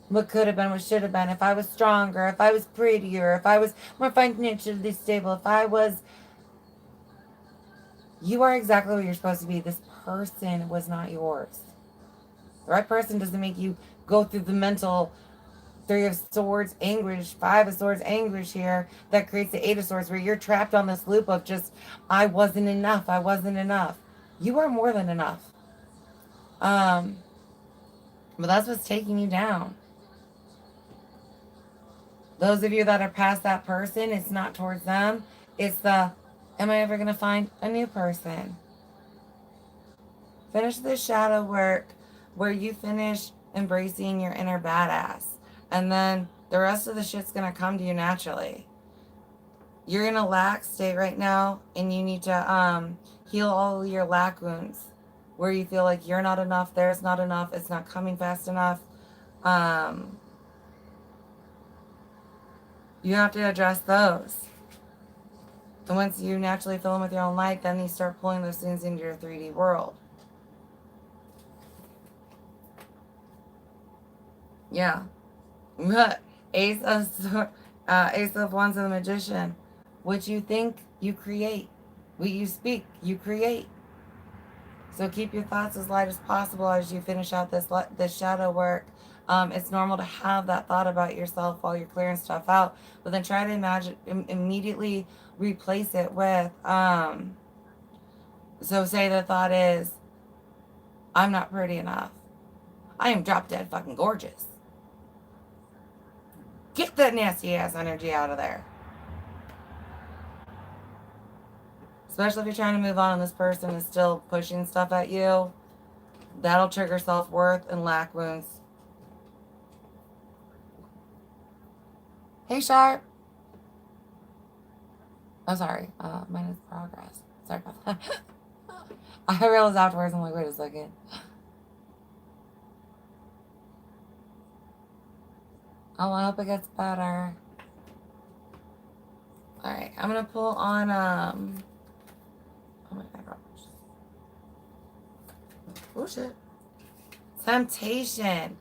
What could have been, what should have been. If I was stronger, if I was prettier, if I was more financially stable, if I was... You are exactly where you're supposed to be. This person was not yours. The right person doesn't make you go through the mental Three of Swords anguish, Five of Swords anguish here that creates the Eight of Swords where you're trapped on this loop of just, I wasn't enough, I wasn't enough. You are more than enough. But that's what's taking you down. Those of you that are past that person, it's not towards them. It's the, am I ever going to find a new person? Finish the shadow work where you finish embracing your inner badass. And then the rest of the shit's going to come to you naturally. You're in a lack state right now, and you need to heal all your lack wounds where you feel like you're not enough, there's not enough, it's not coming fast enough. You have to address those. And once you naturally fill them with your own light, then you start pulling those things into your 3D world. Yeah. Ace of Wands and the Magician. What you think, you create. What you speak, you create. So keep your thoughts as light as possible as you finish out this shadow work. It's normal to have that thought about yourself while you're clearing stuff out, but then try to imagine, immediately replace it with, so say the thought is, I'm not pretty enough. I am drop dead fucking gorgeous. Get that nasty ass energy out of there. Especially if you're trying to move on and this person is still pushing stuff at you. That'll trigger self-worth and lack wounds. Hey, Sharp. Oh, sorry. Mine is progress. Sorry about that. I realized afterwards, I'm like, wait a second. Oh, I hope it gets better. Alright, I'm gonna pull on, oh my god. Oh, shit. Temptation.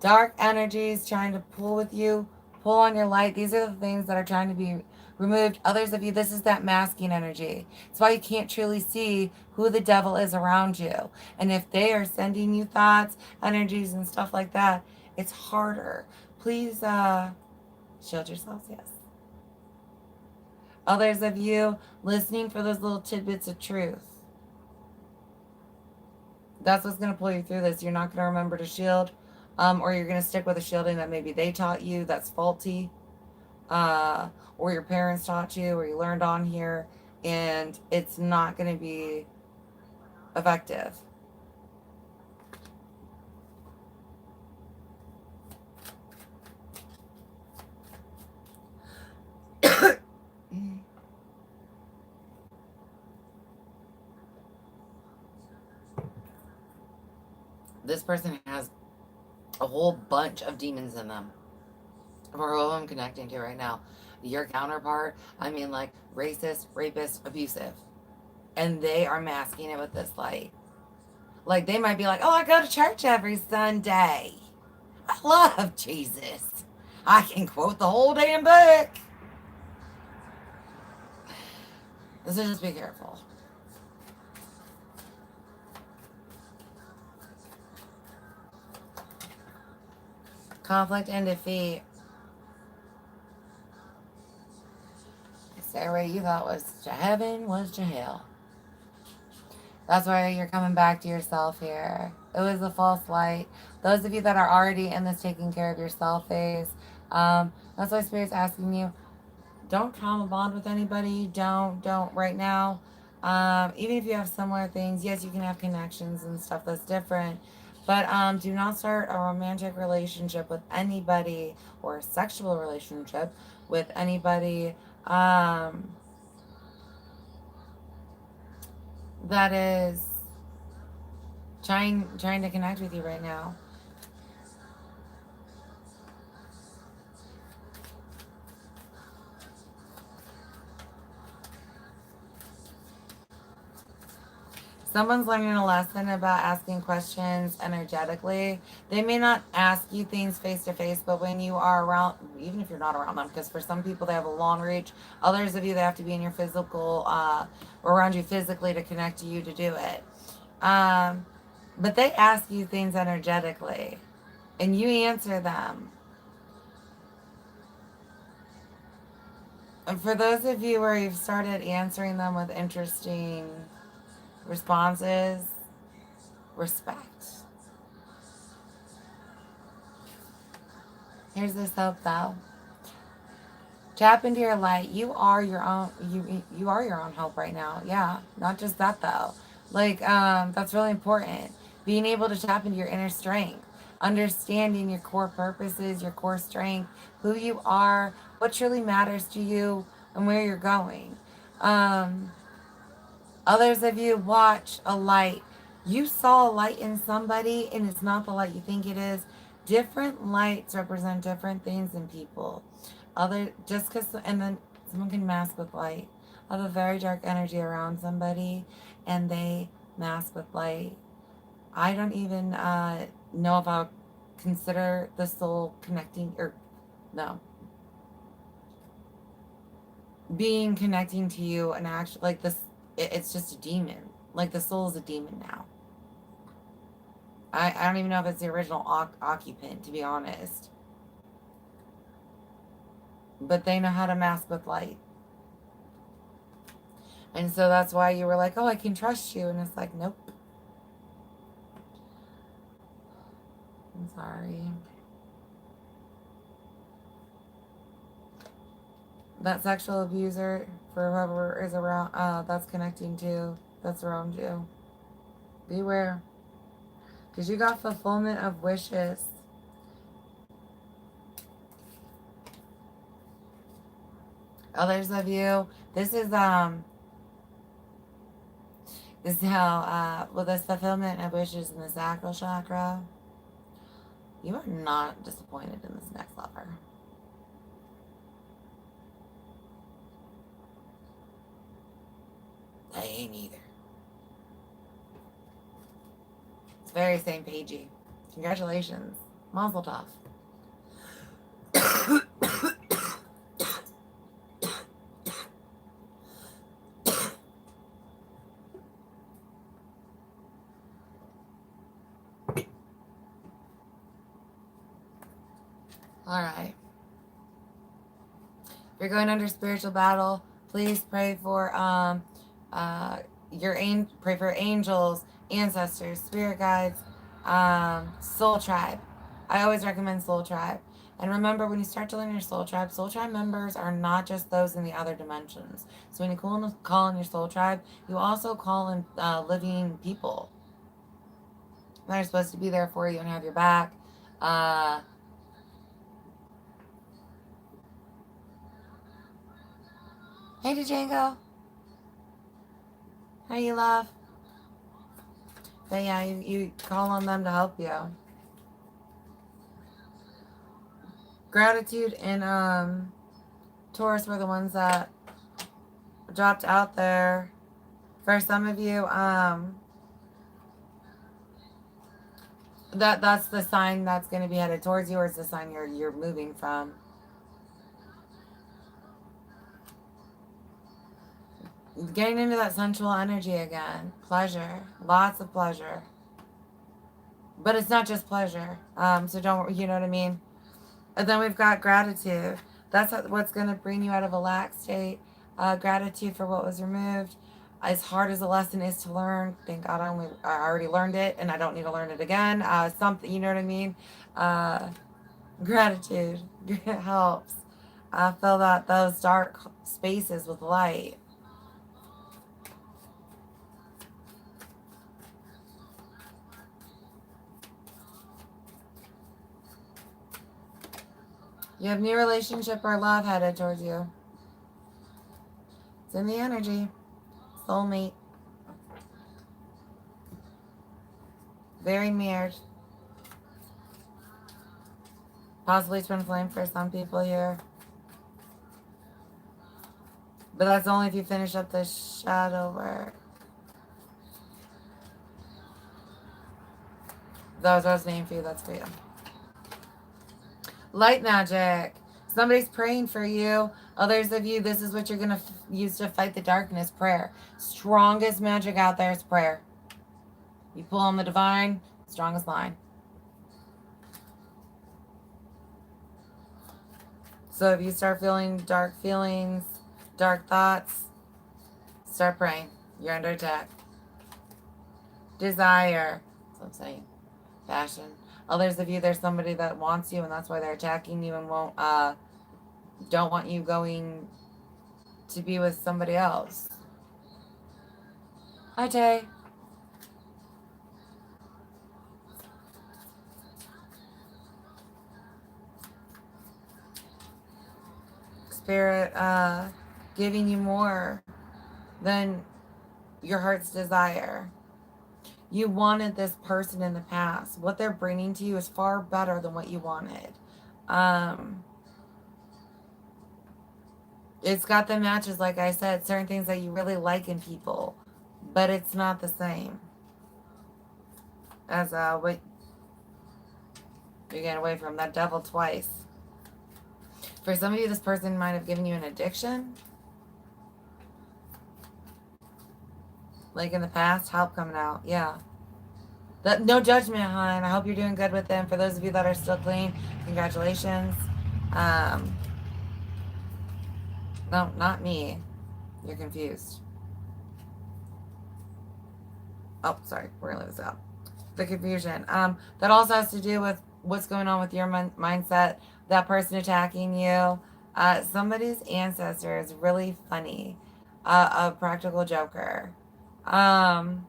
Dark energies trying to pull with you, pull on your light. These are the things that are trying to be removed. Others of you, this is that masking energy. It's why you can't truly see who the devil is around you. And if they are sending you thoughts, energies, and stuff like that, it's harder. Please shield yourselves, yes. Others of you listening for those little tidbits of truth. That's what's going to pull you through this. You're not going to remember to shield, or you're going to stick with a shielding that maybe they taught you that's faulty, or your parents taught you, or you learned on here, and it's not going to be effective. This person has a whole bunch of demons in them. For who I'm connecting to right now. Your counterpart, I mean, like racist, rapist, abusive. And they are masking it with this light. Like they might be like, oh, I go to church every Sunday. I love Jesus. I can quote the whole damn book. So just be careful. Conflict and defeat. Stairway you thought was to heaven was to hell. That's why you're coming back to yourself here. It was a false light. Those of you that are already in this taking care of yourself phase, that's why Spirit's asking you, don't trauma bond with anybody. Don't right now. Even if you have similar things, yes, you can have connections and stuff that's different. But do not start a romantic relationship with anybody or a sexual relationship with anybody that is trying to connect with you right now. Someone's learning a lesson about asking questions energetically. They may not ask you things face to face, but when you are around, even if you're not around them, because for some people they have a long reach, others of you they have to be in your physical, or around you physically to connect to you to do it. But they ask you things energetically, and you answer them. And for those of you where you've started answering them with interesting responses, respect. Here's this hope though. Tap into your light. You are your own you are your own help right now. Yeah. Not just that though. Like, that's really important. Being able to tap into your inner strength. Understanding your core purposes, your core strength, who you are, what truly matters to you, and where you're going. Others of you watch a light. You saw a light in somebody and it's not the light you think it is. Different lights represent different things in people. And then someone can mask with light. I have a very dark energy around somebody and they mask with light. I don't even know if I would consider the soul connecting, or no. Being connecting to you and actually like this, it's just a demon. Like the soul is a demon now. I don't even know if it's the original occupant, to be honest. But they know how to mask with light. And so that's why you were like, oh, I can trust you. And it's like, nope. I'm sorry. That sexual abuser, for whoever is around, that's connecting to, that's around you. Beware. Because you got fulfillment of wishes. Others of you, this is how, with this fulfillment of wishes in the sacral chakra, you are not disappointed in this next lover. I ain't either. It's very same pagey. Congratulations. Mazel tov. All right. If you're going under spiritual battle, please pray for pray for angels, ancestors, spirit guides, soul tribe. I always recommend soul tribe. And remember, when you start to learn your soul tribe members are not just those in the other dimensions. So when you call in your soul tribe, you also call in living people. They're supposed to be there for you and have your back. Hey, Django. How you, love? But yeah, you call on them to help you. Gratitude and Taurus were the ones that dropped out there. For some of you, that's the sign that's going to be headed towards you, or it's the sign you're moving from. Getting into that sensual energy again. Pleasure. Lots of pleasure. But it's not just pleasure. So don't, you know what I mean? And then we've got gratitude. That's what's going to bring you out of a lax state. Gratitude for what was removed. As hard as the lesson is to learn, thank God I already learned it and I don't need to learn it again. Something, you know what I mean? Gratitude helps. Fill those dark spaces with light. You have new relationship or love headed towards you. It's in the energy. Soulmate. Very mirrored. Possibly twin flame for some people here. But that's only if you finish up the shadow work. That was what I was named for you. That's for you. Light magic. Somebody's praying for you. Others of you, this is what you're going to use to fight the darkness. Prayer. Strongest magic out there is prayer. You pull on the divine, strongest line. So if you start feeling dark feelings, dark thoughts, start praying. You're under attack. Desire. That's what I'm saying. Passion. Others of you, there's somebody that wants you and that's why they're attacking you and don't want you going to be with somebody else. Hi, Tay. Spirit giving you more than your heart's desire. You wanted this person in the past. What they're bringing to you is far better than what you wanted. It's got the matches, like I said, certain things that you really like in people, but it's not the same as what you're getting away from. That devil twice. For some of you, this person might have given you an addiction. Like in the past, help coming out. Yeah. No judgment, hon. I hope you're doing good with them. For those of you that are still clean, congratulations. Um, no, not me. You're confused. Oh, sorry. We're gonna leave this out. The confusion. That also has to do with what's going on with your mindset. That person attacking you. Somebody's ancestor is really funny. A practical joker. Um,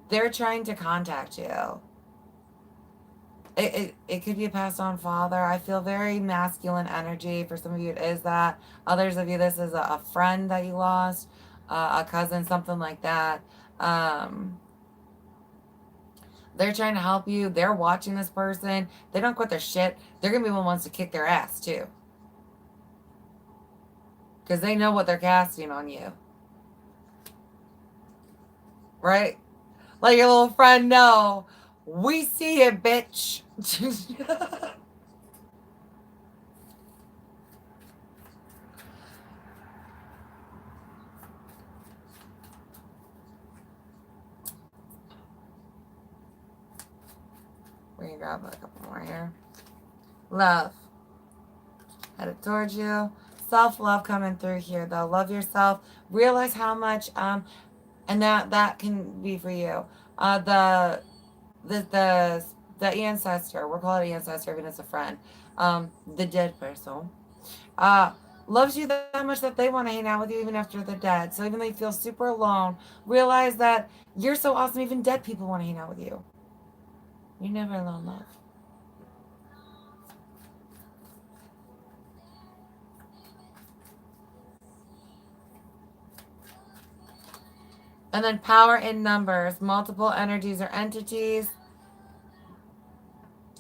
they're trying to contact you. It could be a passed on father. I feel very masculine energy. For some of you, it is that. Others of you, this is a friend that you lost, a cousin, something like that. Um, they're trying to help you. They're watching this person. They don't quit their shit. They're going to be the ones to kick their ass, too. Because they know what they're casting on you. Right? Like your little friend, no. We see it, bitch. We're going to grab a couple more here. Love. Headed towards you. Self-love coming through here, though. Love yourself. Realize how much, and that can be for you. The the the ancestor, we'll call it ancestor, even as a friend, the dead person, uh, loves you that much that they want to hang out with you even after they're dead. So even though you feel super alone, realize that you're so awesome. Even dead people want to hang out with you. You're never alone, love. And then power in numbers, multiple energies or entities.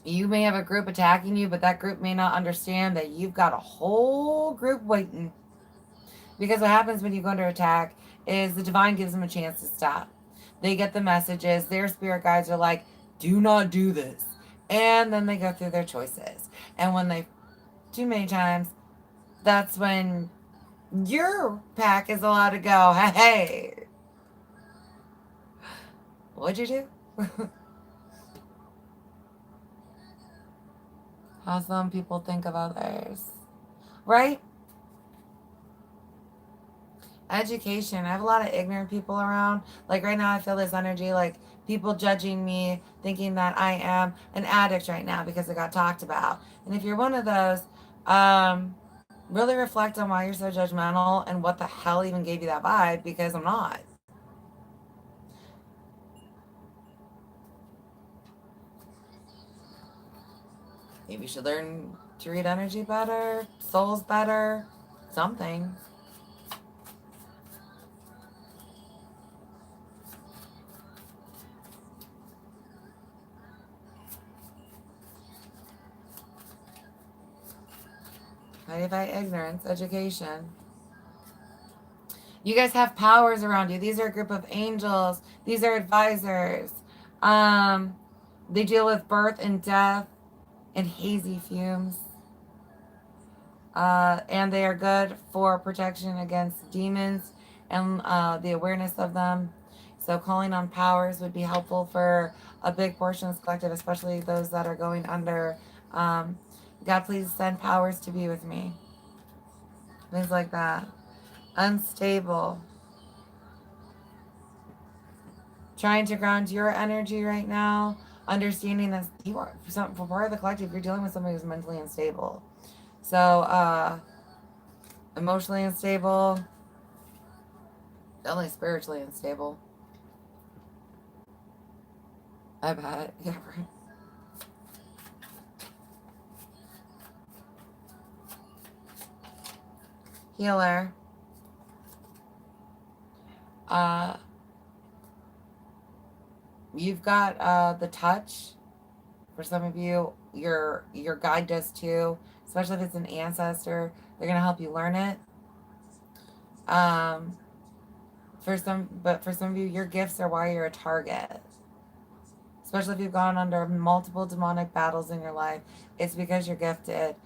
You may have a group attacking you, but that group may not understand that you've got a whole group waiting. Because what happens when you go under attack is the divine gives them a chance to stop. They get the messages. Their spirit guides are like, do not do this. And then they go through their choices. And when they, too many times, that's when your pack is allowed to go, hey, what'd you do? How some people think of others. Right? Education. I have a lot of ignorant people around. Like right now, I feel this energy, like people judging me, thinking that I am an addict right now because it got talked about. And if you're one of those, really reflect on why you're so judgmental and what the hell even gave you that vibe, because I'm not. Maybe you should learn to read energy better, souls better, something. How do you fight ignorance? Education. You guys have powers around you. These are a group of angels. These are advisors. Um, they deal with birth and death and hazy fumes. And they are good for protection against demons and the awareness of them. So calling on powers would be helpful for a big portion of this collective, especially those that are going under. Um, God, please send powers to be with me. Things like that. Unstable. Trying to ground your energy right now, understanding that you are for part of the collective, you're dealing with somebody who's mentally unstable. So emotionally unstable, definitely spiritually unstable. I bet. Yeah, right. Healer. Uh, you've got the touch. For some of you, your guide does too. Especially if it's an ancestor, they're gonna help you learn it. Um, but for some of you, your gifts are why you're a target. Especially if you've gone under multiple demonic battles in your life, it's because you're gifted.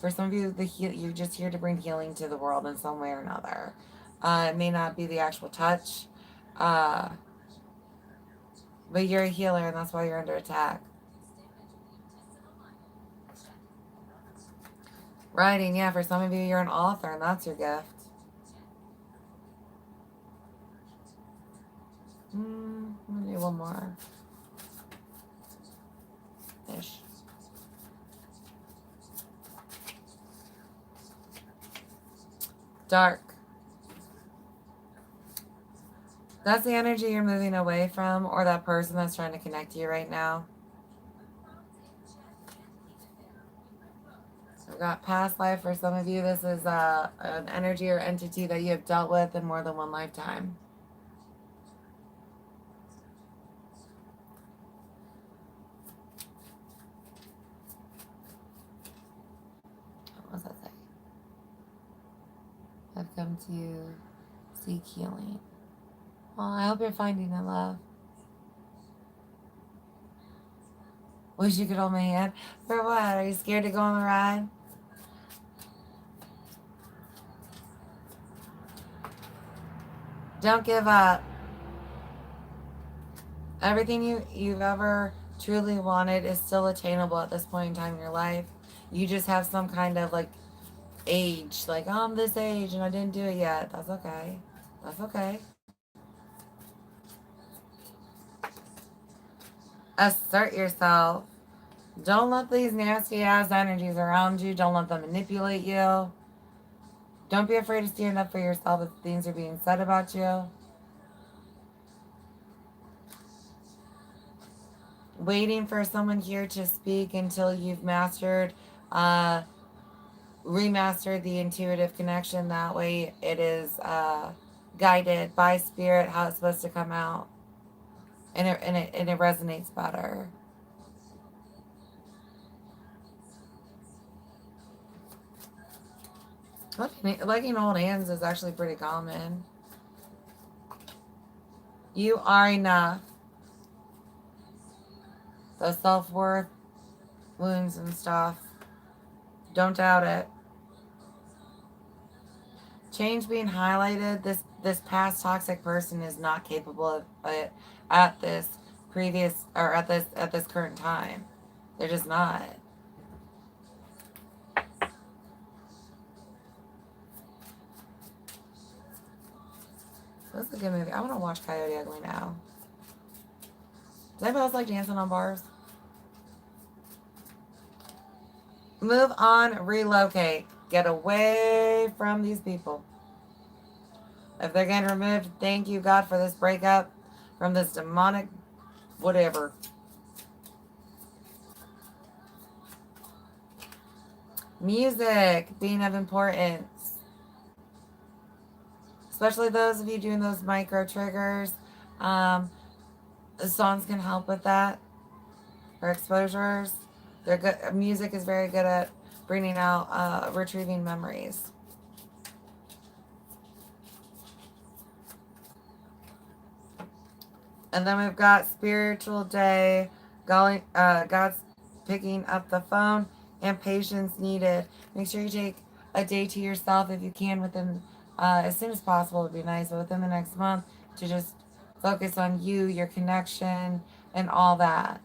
For some of you, you're just here to bring healing to the world in some way or another. It may not be the actual touch, uh, But you're a healer, and that's why you're under attack. Writing, yeah, for some of you, you're an author, and that's your gift. I'm gonna do one more. Ish. Dark. That's the energy you're moving away from, or that person that's trying to connect to you right now. We've got past life. For some of you, this is an energy or entity that you have dealt with in more than one lifetime. What was that say? I've come to seek healing. Well, I hope you're finding it, love. Wish you could hold my hand. For what? Are you scared to go on the ride? Don't give up. Everything you've ever truly wanted is still attainable at this point in time in your life. You just have some kind of like age. Like, oh, I'm this age and I didn't do it yet. That's okay. That's okay. Assert yourself. Don't let these nasty ass energies around you. Don't let them manipulate you. Don't be afraid to stand up for yourself if things are being said about you. Waiting for someone here to speak until you've remastered the intuitive connection. That way it is guided by spirit how it's supposed to come out. And it resonates better. Liking old hands is actually pretty common. You are enough. Those self-worth wounds and stuff. Don't doubt it. Change being highlighted. This past toxic person is not capable of it at this previous or at this current time. They're just not. That's a good movie. I want to watch Coyote Ugly now. Does anybody else like dancing on bars? Move on, relocate. Get away from these people. If they're getting removed, thank you, God, for this breakup from this demonic whatever. Music being of importance. Especially those of you doing those micro triggers. The songs can help with that. Or exposures. They're good. Music is very good at bringing out, retrieving memories. And then we've got spiritual day. God's picking up the phone and patience needed. Make sure you take a day to yourself if you can within, as soon as possible would be nice, but within the next month to just focus on you, your connection, and all that.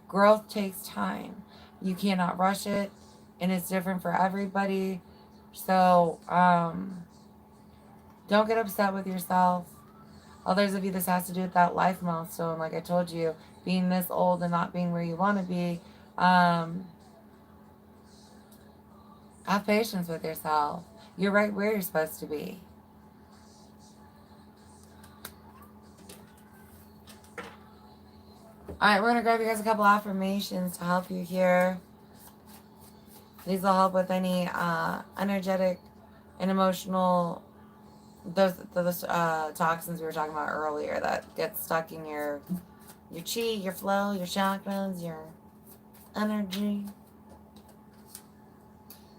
Growth takes time. You cannot rush it, and it's different for everybody. So, don't get upset with yourself. Others of you, this has to do with that life milestone. Like I told you, being this old and not being where you want to be. Have patience with yourself. You're right where you're supposed to be. All right, we're going to grab you guys a couple affirmations to help you here. These will help with any energetic and emotional, those toxins we were talking about earlier that get stuck in your chi, your flow, your chakras, your energy.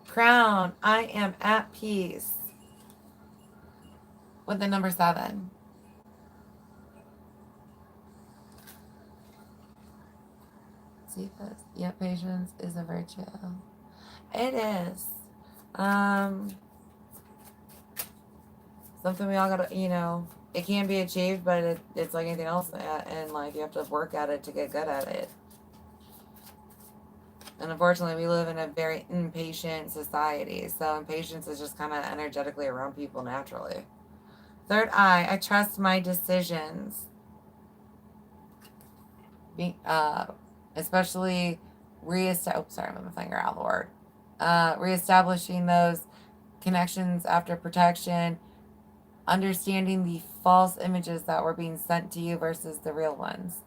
Crown, I am at peace. With the number 7. See this? Yeah, patience is a virtue. It is. Something we all gotta, it can be achieved, but it's like anything else in life. You have to work at it to get good at it. And unfortunately, we live in a very impatient society. So impatience is just kind of energetically around people naturally. Third eye, I trust my decisions. Especially sorry, I'm moving my finger out of the word. Reestablishing those connections after protection. Understanding the false images that were being sent to you versus the real ones.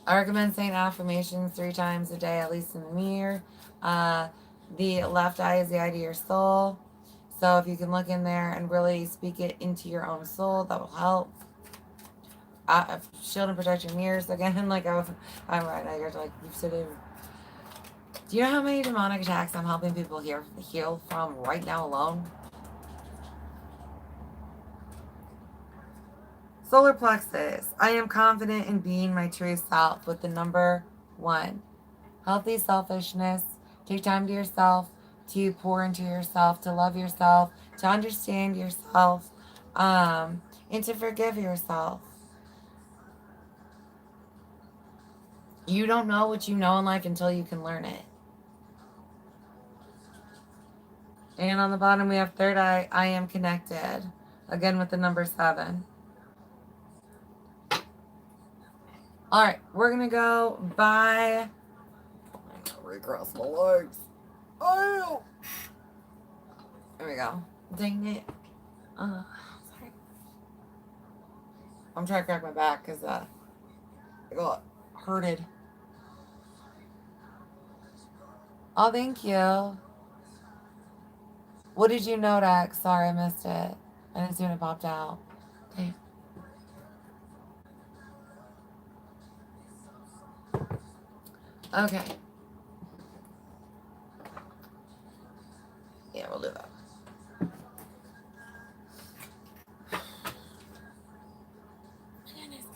I recommend saying affirmations 3 times a day, at least in the mirror. The left eye is the eye to your soul. So if you can look in there and really speak it into your own soul, that will help. Shield and protect your mirrors again. Like I'm right now. You're like you've said it. Do you know how many demonic attacks I'm helping people heal from right now alone? Solar plexus. I am confident in being my true self with the number 1. Healthy selfishness. Take time to yourself, to pour into yourself, to love yourself, to understand yourself, and to forgive yourself. You don't know what you know in life until you can learn it. And on the bottom we have third eye, I am connected. Again with the number 7. Alright, we're going to go by... I gotta recross my legs. Oh! There we go. Dang it. Sorry. I'm trying to crack my back because I got hurted. Oh, thank you. What did you note, X? Sorry, I missed it. I didn't see when it popped out. Okay. Okay. Yeah, we'll do that.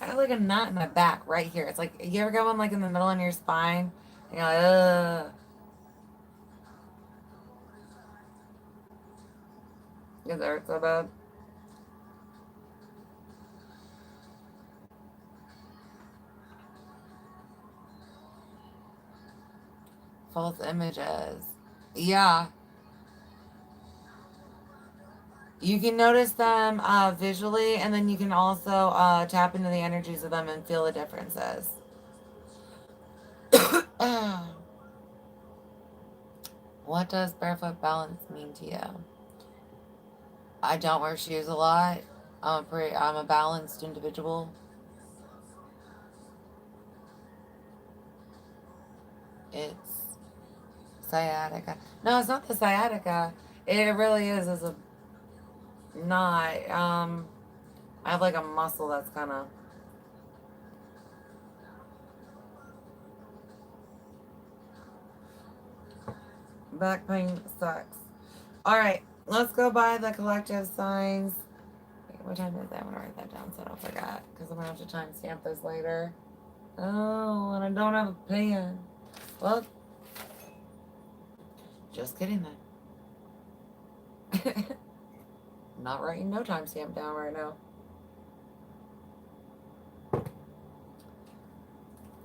I have like a knot in my back right here. It's like, you ever get one like in the middle of your spine? And you're like, ugh. It hurts so bad. False images. Yeah. You can notice them visually, and then you can also tap into the energies of them and feel the differences. What does barefoot balance mean to you? I don't wear shoes a lot. I'm a balanced individual. It's sciatica. No, it's not the sciatica. It really is a knot. I have like a muscle that's kind of... Back pain sucks. Alright, let's go by the collective signs. Wait, what time is that? I'm going to write that down so I don't forget. Because I'm going to have to timestamp this later. Oh, and I don't have a pen. Well, just kidding then. Not writing no timestamp down right now.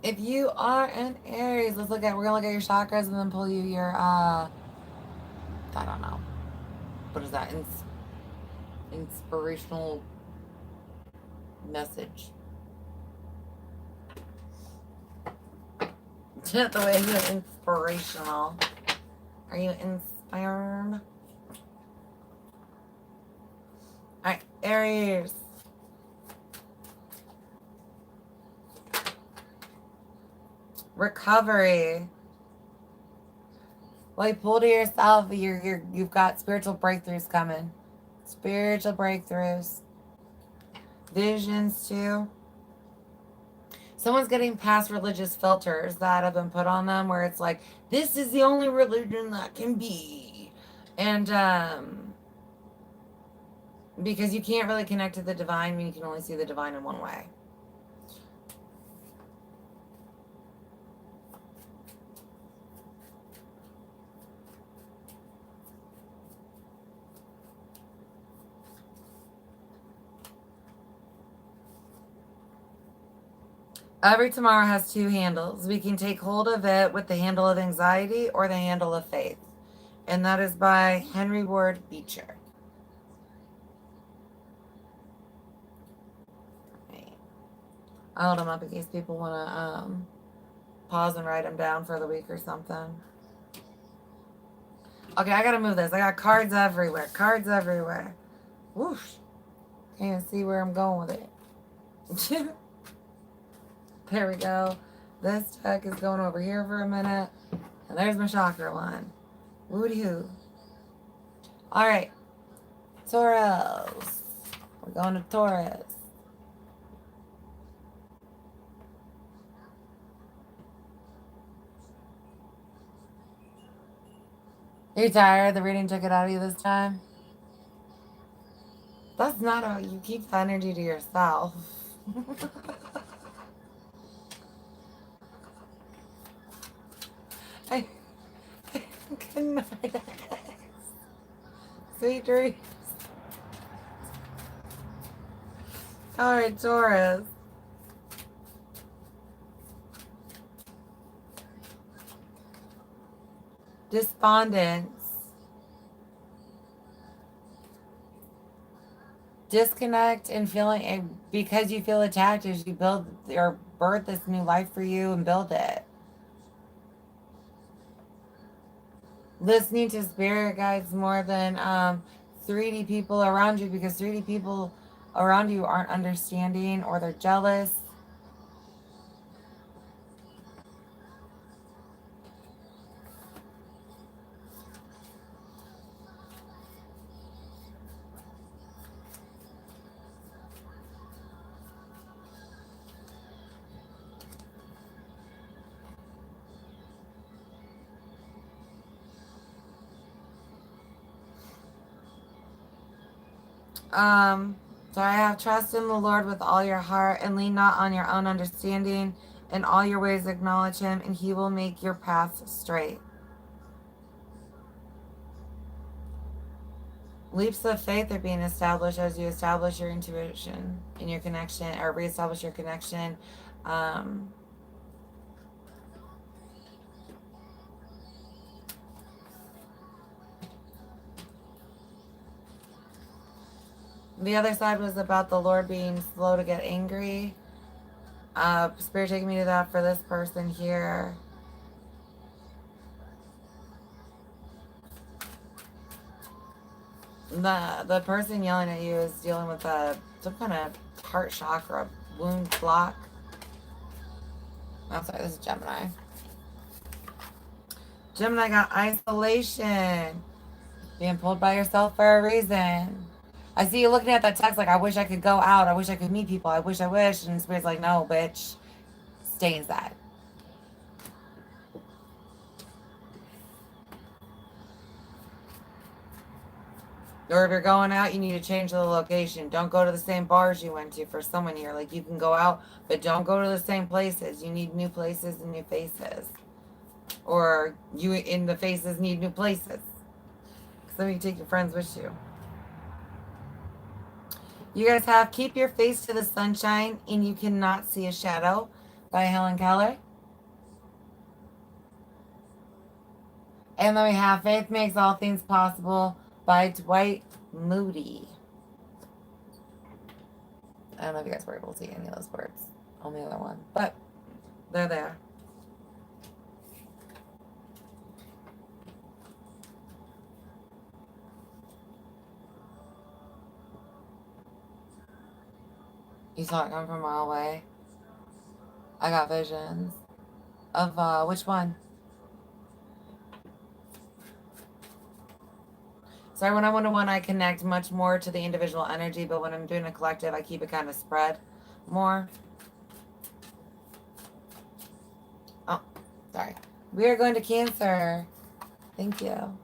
If you are an Aries, we're gonna look at your chakras and then pull you your I don't know. What is that? Inspirational message. The way it's inspirational. Are you inspired? Alright, Aries. Recovery. Well, you pull to yourself. You've got spiritual breakthroughs coming. Spiritual breakthroughs. Visions too. Someone's getting past religious filters that have been put on them, where it's like, this is the only religion that can be, and because you can't really connect to the divine when you can only see the divine in one way. Every tomorrow has two handles. We can take hold of it with the handle of anxiety or the handle of faith. And that is by Henry Ward Beecher. Right. I'll hold them up in case people want to pause and write them down for the week or something. Okay, I gotta move this. I got cards everywhere. Cards everywhere. Whoosh. Can't even see where I'm going with it. There we go. This deck is going over here for a minute. And there's my chakra one. Woody hoo. Alright. Taurus. We're going to Taurus. Are you tired? The reading took it out of you this time? That's not how you keep the energy to yourself. Good night. Sweet dreams. Alright, Taurus. Despondence. Disconnect and feeling, because you feel attacked as you build or birth this new life for you and build it. Listening to spirit guides more than 3D people around you, because 3D people around you aren't understanding or they're jealous. So I have trust in the Lord with all your heart and lean not on your own understanding. In all your ways acknowledge him and he will make your path straight. Leaps of faith are being established as you establish your intuition and your connection, or reestablish your connection. The other side was about the Lord being slow to get angry. Spirit taking me to that for this person here. The person yelling at you is dealing with some kind of heart chakra wound block. I'm sorry, this is Gemini. Gemini got isolation. Being pulled by yourself for a reason. I see you looking at that text like, I wish I could go out. I wish I could meet people. I wish. And Spirit's like, no, bitch. Stay inside. Or if you're going out, you need to change the location. Don't go to the same bars you went to for someone here. Like, you can go out, but don't go to the same places. You need new places and new faces. Or you in the faces need new places. Some of you take your friends with you. You guys have Keep Your Face to the Sunshine and You Cannot See a Shadow by Helen Keller. And then we have Faith Makes All Things Possible by Dwight Moody. I don't know if you guys were able to see any of those words on the other one, but they're there. You saw it come from a mile away. I got visions of which one? Sorry, when I'm one-on-one, I connect much more to the individual energy, but when I'm doing a collective, I keep it kind of spread more. Oh, sorry. We are going to Cancer. Thank you.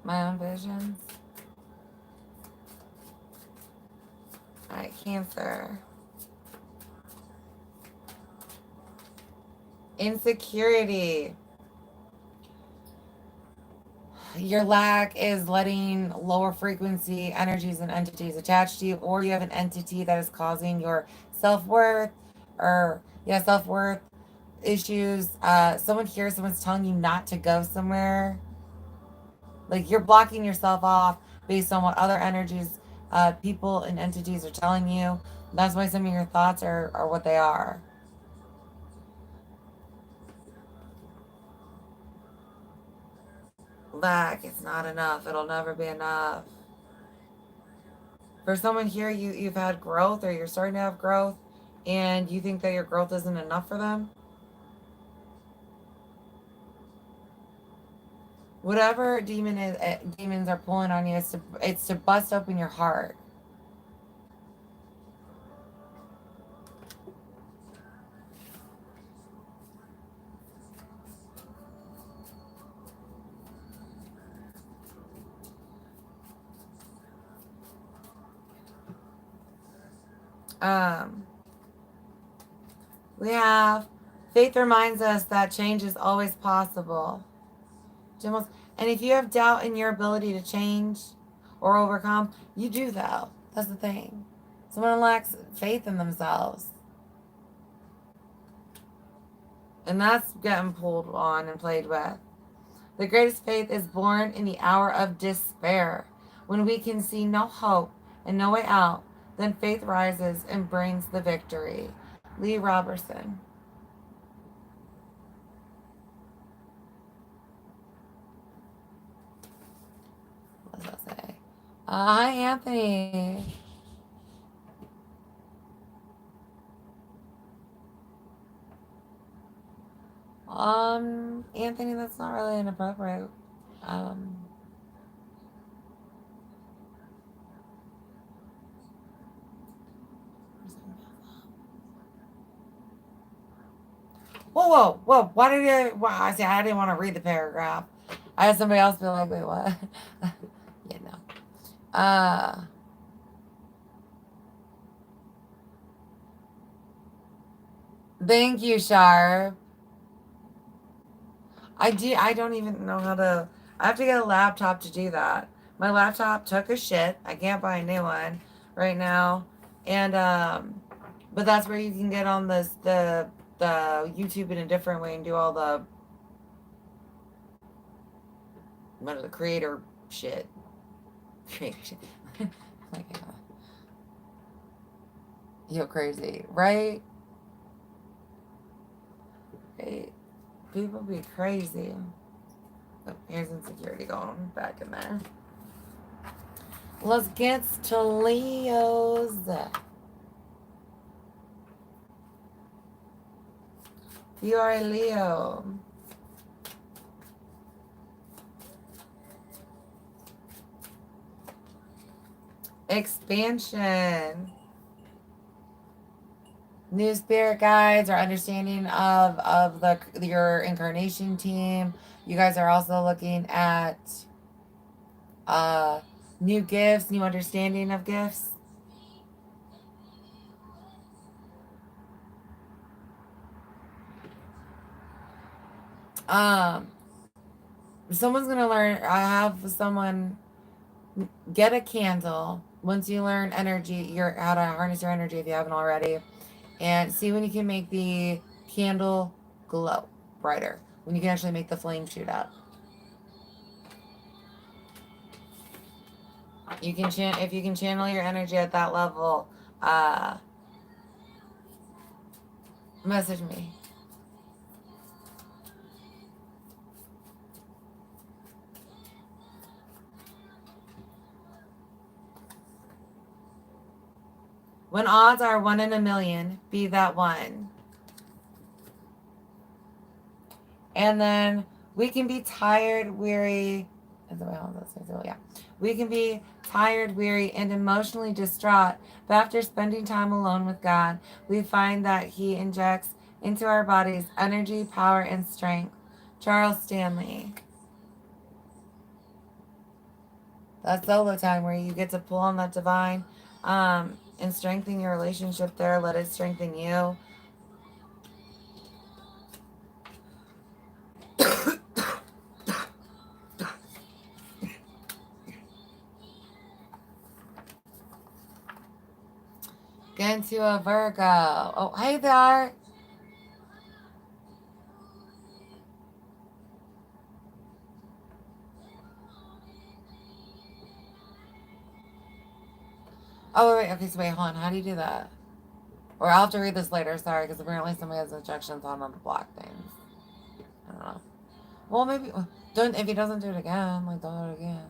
My own visions. All right, Cancer. Insecurity. Your lack is letting lower frequency energies and entities attach to you, or you have an entity that is causing your self-worth or self-worth issues. Someone's telling you not to go somewhere. Like you're blocking yourself off based on what other energies, people and entities are telling you. That's why some of your thoughts are what they are. Lack, it's not enough. It'll never be enough. For someone here, you've had growth or you're starting to have growth and you think that your growth isn't enough for them. Whatever demons are pulling on you, it's to bust open your heart. We have faith reminds us that change is always possible. And if you have doubt in your ability to change or overcome, you do though. That's the thing. Someone lacks faith in themselves. And that's getting pulled on and played with. The greatest faith is born in the hour of despair. When we can see no hope and no way out, then faith rises and brings the victory. Lee Robertson. What does that say? Hi, Anthony. Anthony, that's not really inappropriate. Whoa. Why did you, well, I see, I didn't want to read the paragraph. I had somebody else be like, wait, what? Yeah, no. Thank you, Sharp. I don't even know how to, I have to get a laptop to do that. My laptop took a shit. I can't buy a new one right now. And, but that's where you can get on the YouTube in a different way and do all the creator shit. Like, you're crazy, right? Right. People be crazy. Oh, here's insecurity going back in there. Let's get to Leo's. You are a Leo. Expansion. New spirit guides or understanding of your incarnation team. You guys are also looking at new gifts, new understanding of gifts. Someone's gonna learn. I have someone get a candle. Once you learn energy, how to harness your energy if you haven't already, and see when you can make the candle glow brighter. When you can actually make the flame shoot up. You can if you can channel your energy at that level. Message me. When odds are 1 in a million, be that one. And then we can be tired, weary. Yeah. We can be tired, weary, and emotionally distraught. But after spending time alone with God, we find that He injects into our bodies energy, power, and strength. Charles Stanley. That's solo time where you get to pull on that divine and strengthen your relationship there. Let it strengthen you. Get into a Virgo. Oh, hey there. Oh, wait. Okay, so wait, hold on. How do you do that? Or I'll have to read this later. Sorry, because apparently somebody has instructions on the block things. I don't know. Well, maybe don't if he doesn't do it again. Like, don't do it again.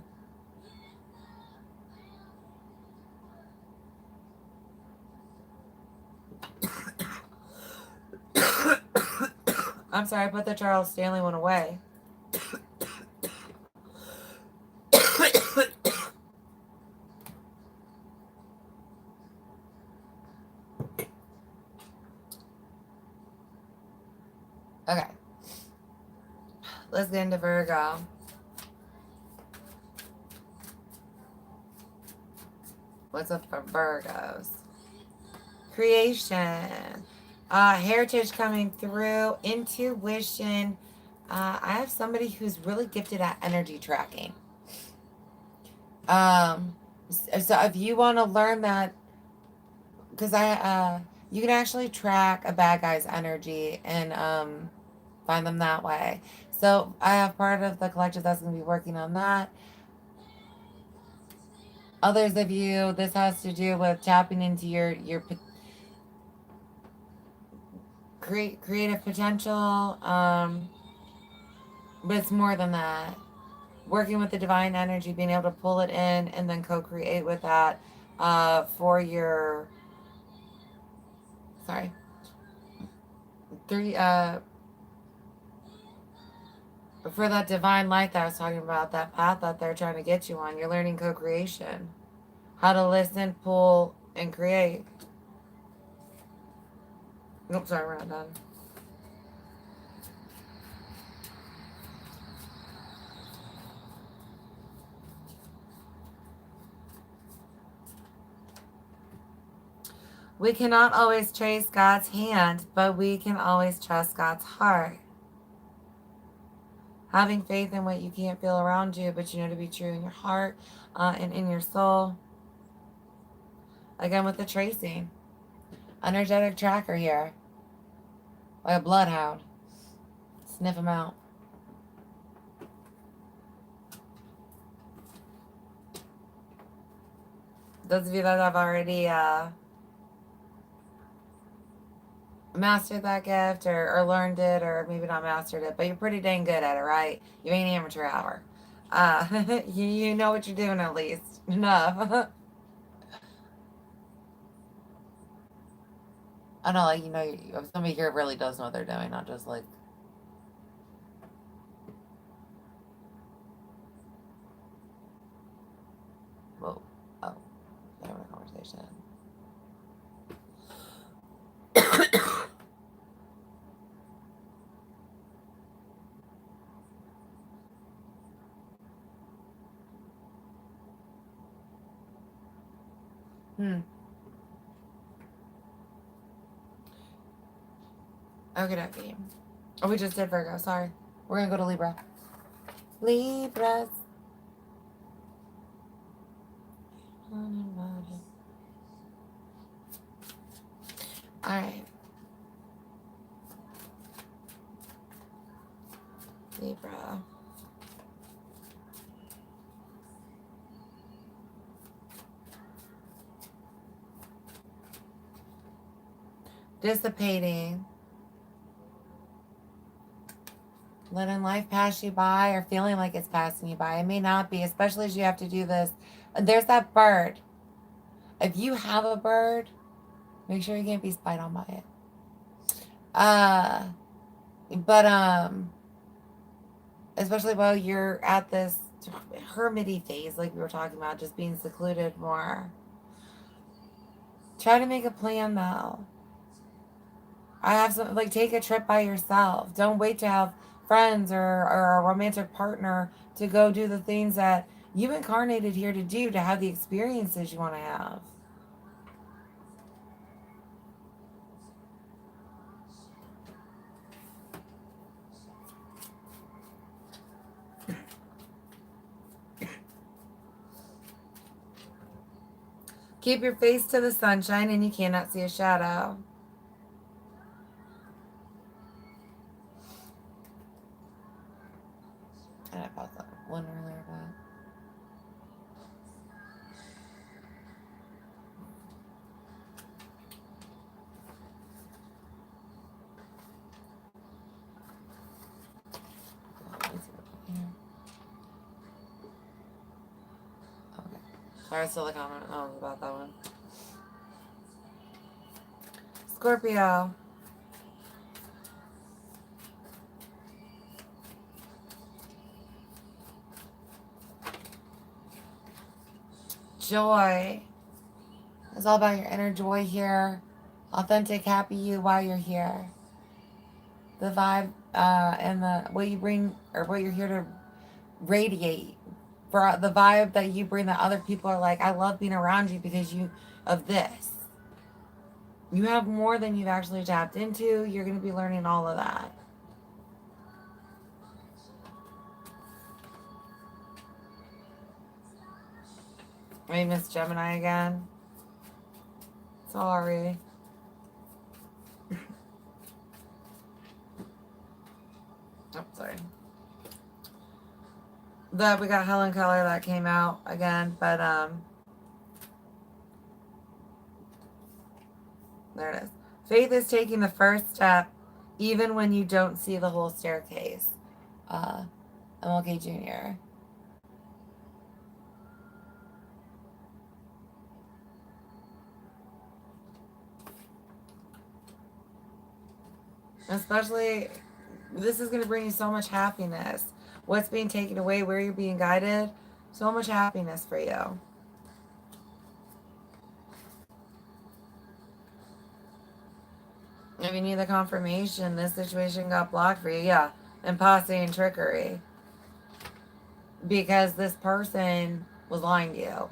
I'm sorry, I put the Charles Stanley one away. Okay. Let's get into Virgo. What's up for Virgos? Creation. Heritage coming through. Intuition. I have somebody who's really gifted at energy tracking. So if you want to learn that, because you can actually track a bad guy's energy and find them that way. So I have part of the collective that's going to be working on that. Others of you, this has to do with tapping into your creative potential. But it's more than that. Working with the divine energy, being able to pull it in and then co-create with that for your sorry three for that divine light that I was talking about, that path that they're trying to get you on. You're learning co-creation, how to listen, pull, and create. Oops, sorry, we're not done. We cannot always chase God's hand, but we can always trust God's heart. Having faith in what you can't feel around you, but you know to be true in your heart and in your soul. Again, with the tracing. Energetic tracker here. Like a bloodhound. Sniff them out. Those of you that have already mastered that gift or learned it, or maybe not mastered it, but you're pretty dang good at it, right? You ain't amateur hour. You know what you're doing at least. Enough. I know, like, somebody here really does know what they're doing, not just like. Whoa. Oh. They're having a conversation. Okay. Oh, we just did Virgo. Sorry. We're going to go to Libra. Libras. Alright. Libra. Dissipating. Letting life pass you by or feeling like it's passing you by. It may not be, especially as you have to do this. There's that bird. If you have a bird, make sure you can't be spied on by it. But especially while you're at this hermity phase, like we were talking about, just being secluded more. Try to make a plan though. I have some, like, take a trip by yourself. Don't wait to have friends or a romantic partner to go do the things that you incarnated here to do, to have the experiences you want to have. Keep your face to the sunshine and you cannot see a shadow. And I bought that one earlier, but... Okay. Sorry, still the comment. Oh, about that one. Scorpio. Joy. It's all about your inner joy here. Authentic, happy you while you're here. The vibe and the what you bring or what you're here to radiate. For the vibe that you bring that other people are like, I love being around you because you of this. You have more than you've actually tapped into. You're going to be learning all of that. I miss Gemini again. Sorry. Oh, sorry. We got Helen Keller that came out again, but there it is. Faith is taking the first step even when you don't see the whole staircase. MLK Jr. Especially, this is going to bring you so much happiness. What's being taken away, where you're being guided, so much happiness for you. If you need the confirmation, this situation got blocked for you, yeah. Imposter and trickery. Because this person was lying to you.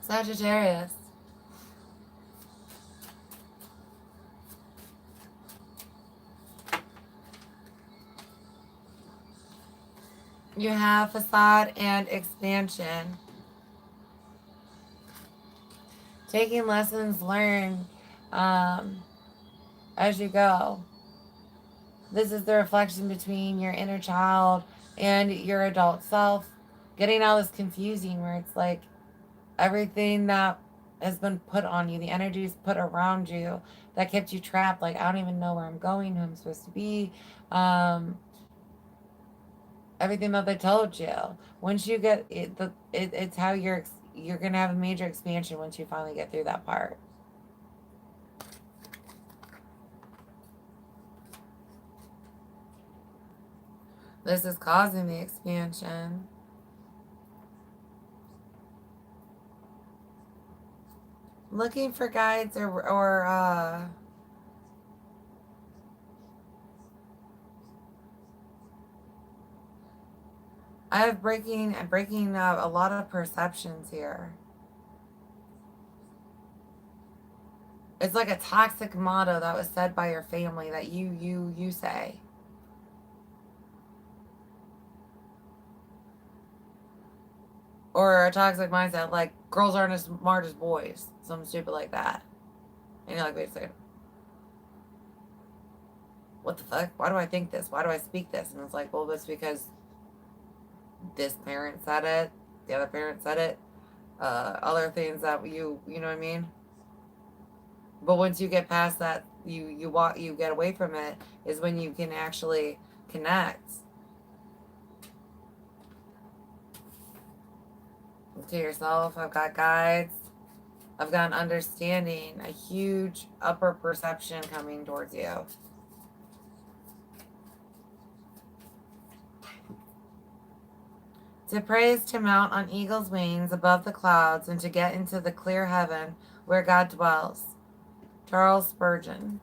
Sagittarius. You have facade and expansion. Taking lessons learned as you go. This is the reflection between your inner child and your adult self. Getting all this confusing where it's like everything that has been put on you, the energies put around you that kept you trapped. Like, I don't even know where I'm going, who I'm supposed to be. Everything that they told you. Once you get it, it's how you're gonna have a major expansion once you finally get through that part. This is causing the expansion. Looking for guides or I have breaking a lot of perceptions here. It's like a toxic motto that was said by your family that you say. Or a toxic mindset like girls aren't as smart as boys. Something stupid like that. And you're like, wait a second. What the fuck? Why do I think this? Why do I speak this? And it's like, well, it's because this parent said it, the other parent said it, other things that you know what I mean? But once you get past that, you get away from it, is when you can actually connect to yourself. I've got guides. I've got an understanding, a huge upper perception coming towards you. To pray is to mount on eagle's wings above the clouds and to get into the clear heaven where God dwells. Charles Spurgeon.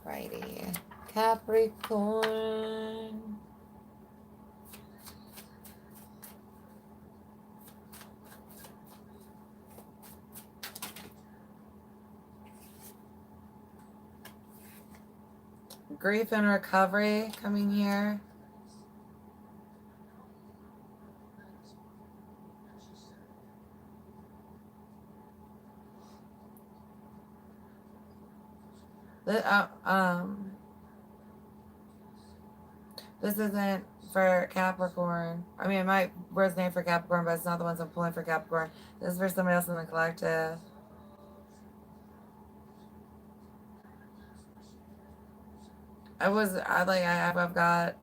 Alrighty. Capricorn. Grief and recovery coming here. This isn't for Capricorn. I mean, it might resonate for Capricorn, but it's not the ones I'm pulling for Capricorn. This is for somebody else in the collective. I've got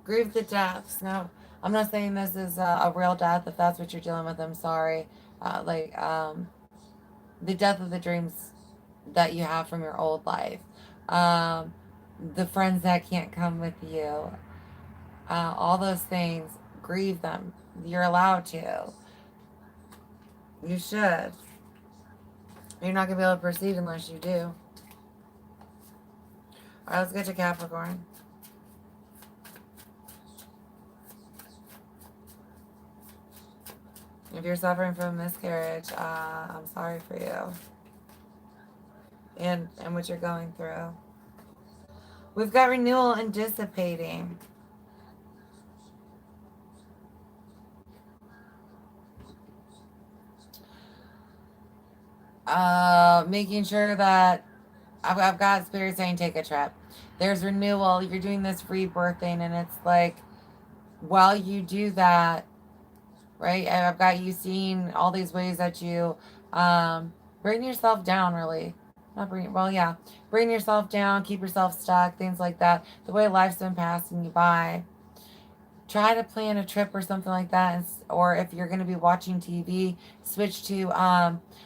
grieve the deaths. No, I'm not saying this is a real death. If that's what you're dealing with, I'm sorry. The death of the dreams that you have from your old life. Um, the friends that can't come with you. All those things, grieve them. You're allowed to. You should. You're not going to be able to proceed unless you do. All right, let's get to Capricorn. If you're suffering from miscarriage, I'm sorry for you. And what you're going through. We've got renewal and dissipating. Making sure that I've got spirit saying take a trip. There's renewal. You're doing this rebirthing, and it's like while you do that, right? I've got you seeing all these ways that you bring yourself down, really. Not bring, well, yeah. Bring yourself down, keep yourself stuck, things like that. The way life's been passing you by. Try to plan a trip or something like that. Or if you're going to be watching TV, switch to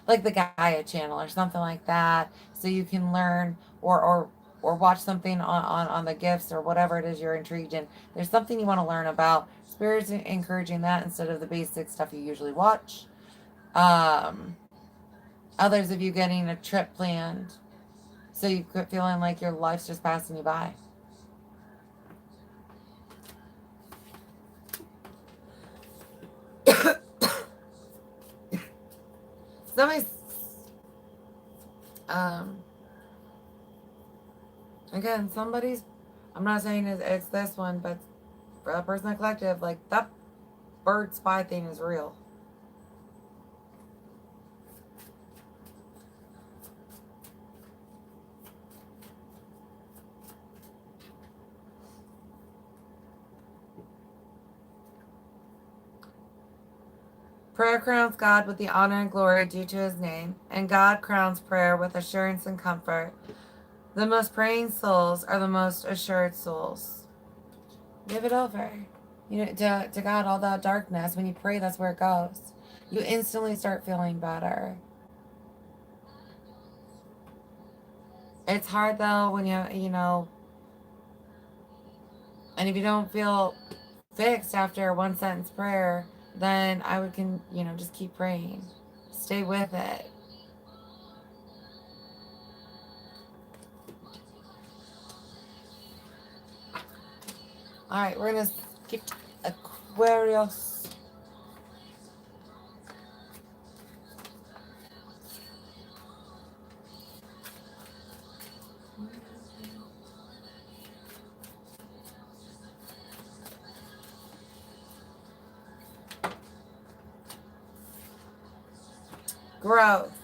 like the Gaia channel or something like that. So you can learn or watch something on the gifts or whatever it is you're intrigued in. There's something you want to learn about. Spirit's encouraging that instead of the basic stuff you usually watch. Others of you getting a trip planned. So you quit feeling like your life's just passing you by. Somebody's again, somebody's, I'm not saying it's this one, but for that person in the collective, like that bird spy thing is real. Prayer crowns God with the honor and glory due to his name, and God crowns prayer with assurance and comfort. The most praying souls are the most assured souls. Give it over. You know, to God, all that darkness, when you pray, that's where it goes. You instantly start feeling better. It's hard though when you know, and if you don't feel fixed after one sentence prayer, then I would just keep praying. Stay with it. All right, we're going to skip Aquarius. Growth.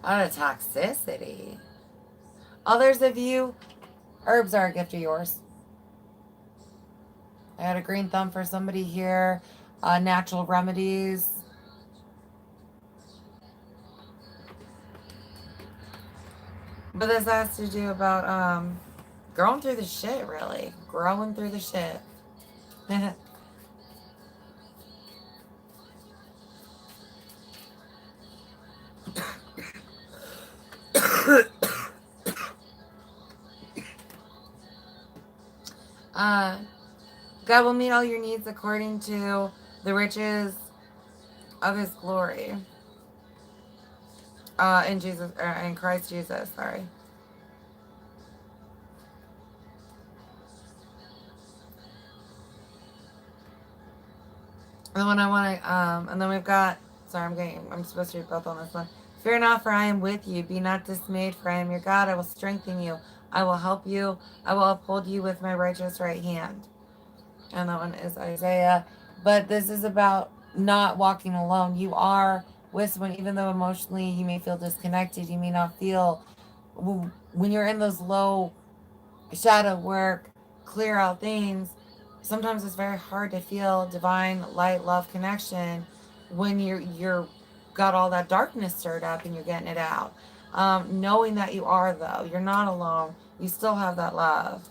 Out of toxicity. Others of you, herbs are a gift of yours. I had a green thumb for somebody here. Natural remedies. But this has to do about growing through the shit, really. Growing through the shit. God will meet all your needs according to the riches of his glory in Jesus, in Christ Jesus, sorry. And then I want to, and then we've got, sorry, I'm supposed to read both on this one. Fear not, for I am with you. Be not dismayed, for I am your God. I will strengthen you. I will help you. I will uphold you with my righteous right hand. And that one is Isaiah. But this is about not walking alone. You are with someone, even though emotionally you may feel disconnected. You may not feel, when you're in those low shadow work, clear out things, sometimes it's very hard to feel divine light, love, connection when you're got all that darkness stirred up and you're getting it out. Knowing that you are, though, you're not alone. You still have that love.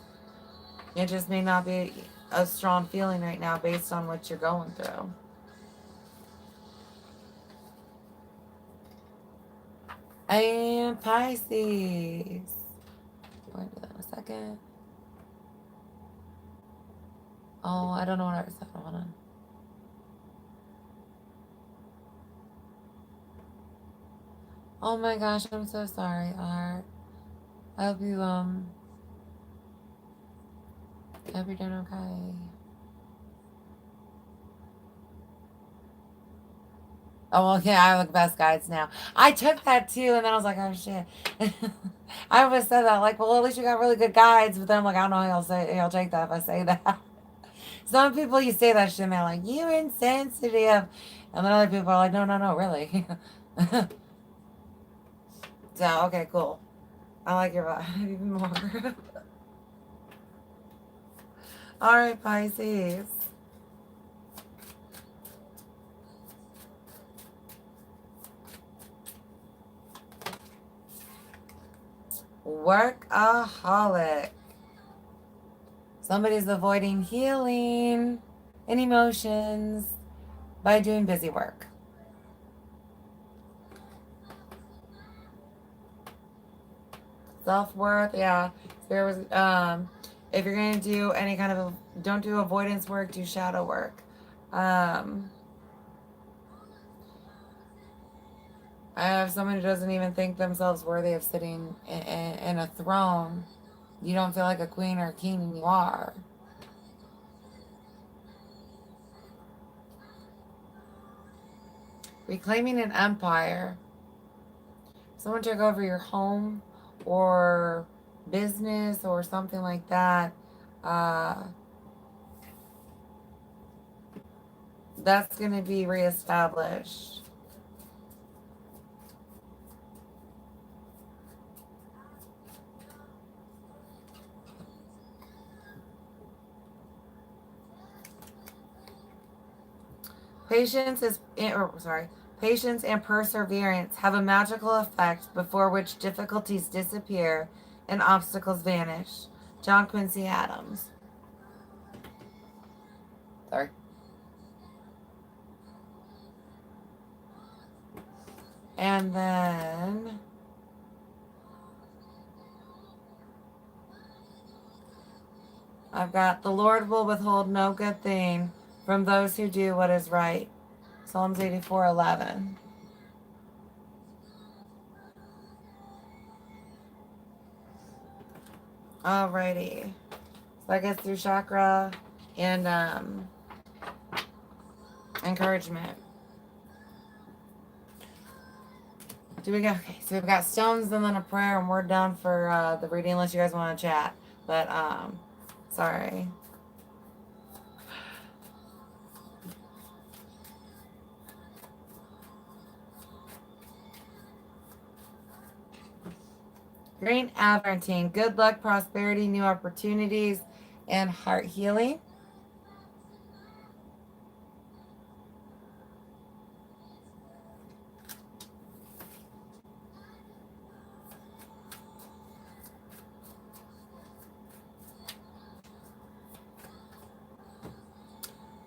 It just may not be a strong feeling right now based on what you're going through. And Pisces. I'll do that in a second. Oh, I don't know what I said. Hold on. Oh my gosh, I'm so sorry, Art. I hope you hope you're doing okay. Oh, well, yeah, I look best guides now. I took that too, and then I was like, oh shit. I always said that, like, well, at least you got really good guides, but then I'm like, I don't know how he'll take that if I say that. Some people, you say that shit, and they're like, you insensitive. And then other people are like, no, no, no, really. So, okay, cool. I like your vibe even more. All right, Pisces. Workaholic. Somebody's avoiding healing and emotions by doing busy work. Self-worth, yeah. There was if you're gonna do any kind of don't do avoidance work, do shadow work. I have someone who doesn't even think themselves worthy of sitting in a throne. You don't feel like a queen or a king, and you are. Reclaiming an empire. Someone took over your home or business or something like that. That's going to be reestablished. Patience and perseverance have a magical effect before which difficulties disappear and obstacles vanish. John Quincy Adams. Sorry. And then I've got the Lord will withhold no good thing from those who do what is right. Psalms 84:11. Alrighty. So that gets through chakra and encouragement. Do we go? Okay, so we've got stones and then a prayer, and we're done for the reading unless you guys want to chat. But sorry. Green Averantine. Good luck, prosperity, new opportunities, and heart healing.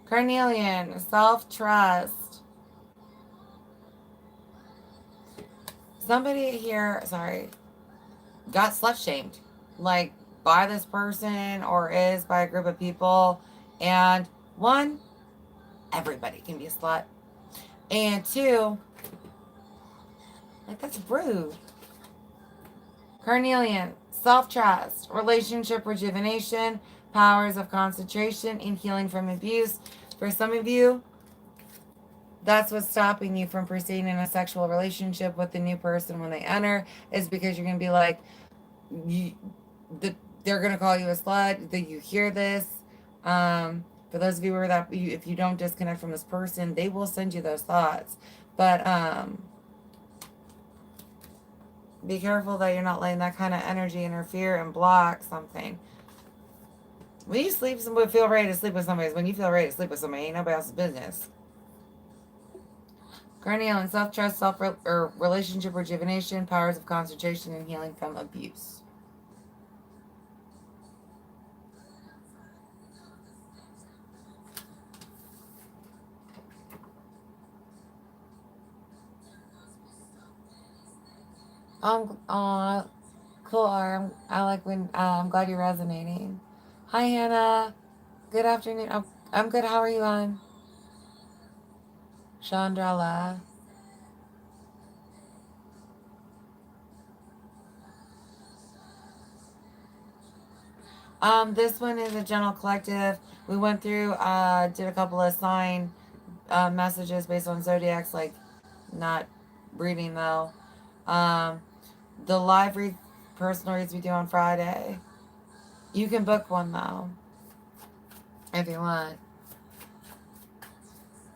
Carnelian. Self-trust. Somebody here, sorry, got slut shamed, like by this person or is by a group of people. And one, everybody can be a slut. And 2, like, that's rude. Carnelian, self-trust, relationship rejuvenation, powers of concentration, and healing from abuse. For some of you, that's what's stopping you from proceeding in a sexual relationship with the new person when they enter, is because you're going to be like, they're going to call you a slut, that you hear this. For those of you who are if you don't disconnect from this person, they will send you those thoughts. But be careful that you're not letting that kind of energy interfere and block something. When you feel ready to sleep with somebody, when you feel ready to sleep with somebody, ain't nobody else's business. Carnelian, self-trust, relationship rejuvenation, powers of concentration, and healing from abuse. Cool. I like when I'm glad you're resonating. Hi, Hannah. Good afternoon. I'm good. How are you on? Chandrala. This one is a general collective. We went through, did a couple of sign messages based on zodiacs, like not reading though. The live personal reads we do on Friday. You can book one though, if you want.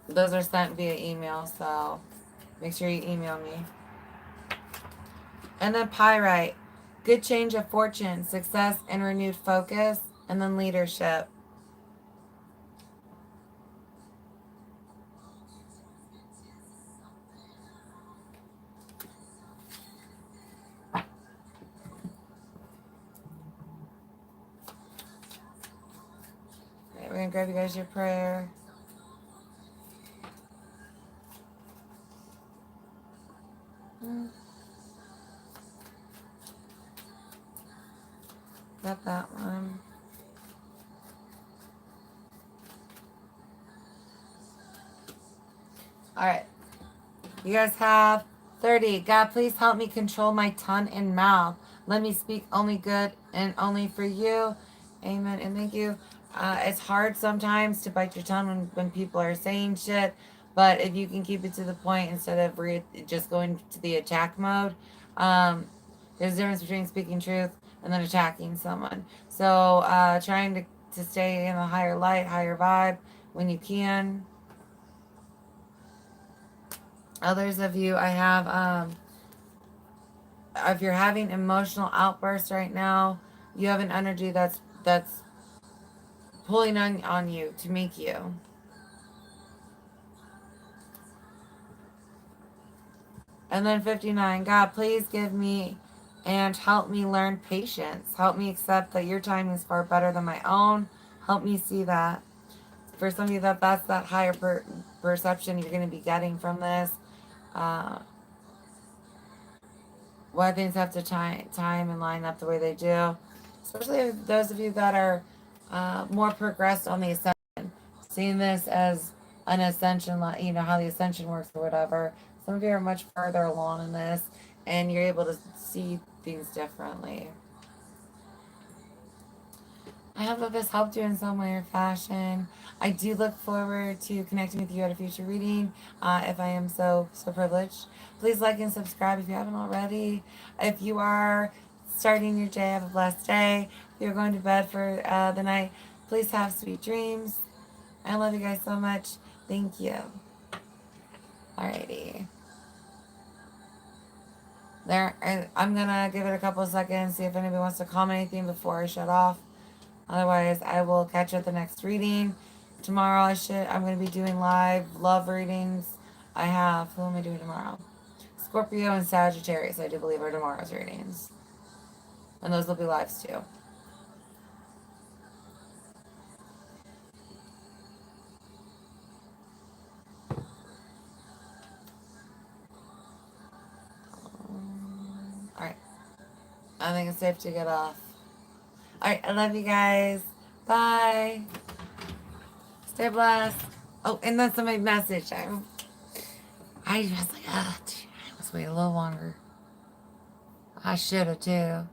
Those are sent via email, so make sure you email me. And then Pyrite, good change of fortune, success and renewed focus, and then leadership. Okay, we're gonna grab you guys your prayer. Got that one. All right. You guys have 30. God, please help me control my tongue and mouth. Let me speak only good and only for you. Amen. And thank you. It's hard sometimes to bite your tongue when people are saying shit. But if you can keep it to the point instead of just going to the attack mode, there's a difference between speaking truth and then attacking someone. So trying to stay in a higher light, higher vibe when you can. Others of you, I have, if you're having emotional outbursts right now, you have an energy that's pulling on you to make you. And then 59, God, please give me and help me learn patience. Help me accept that your timing is far better than my own. Help me see that. For some of you, that's that higher perception you're going to be getting from this. Why things have to time and line up the way they do. Especially those of you that are more progressed on the ascension. Seeing this as an ascension, you know, how the ascension works or whatever. Some of you are much further along in this and you're able to see things differently. I hope that this helped you in some way or fashion. I do look forward to connecting with you at a future reading, if I am so privileged. Please like and subscribe if you haven't already. If you are starting your day, have a blessed day. If you're going to bed for the night, please have sweet dreams. I love you guys so much. Thank you. Alrighty. I'm gonna give it a couple of seconds, see if anybody wants to comment anything before I shut off. Otherwise, I will catch you at the next reading. Tomorrow, I'm going to be doing live love readings. Who am I doing tomorrow? Scorpio and Sagittarius, I do believe, are tomorrow's readings. And those will be lives too. Alright. I think it's safe to get off. Alright, I love you guys. Bye. Stay blessed. Oh, and then somebody messaged. I was like, I must wait a little longer. I should have too.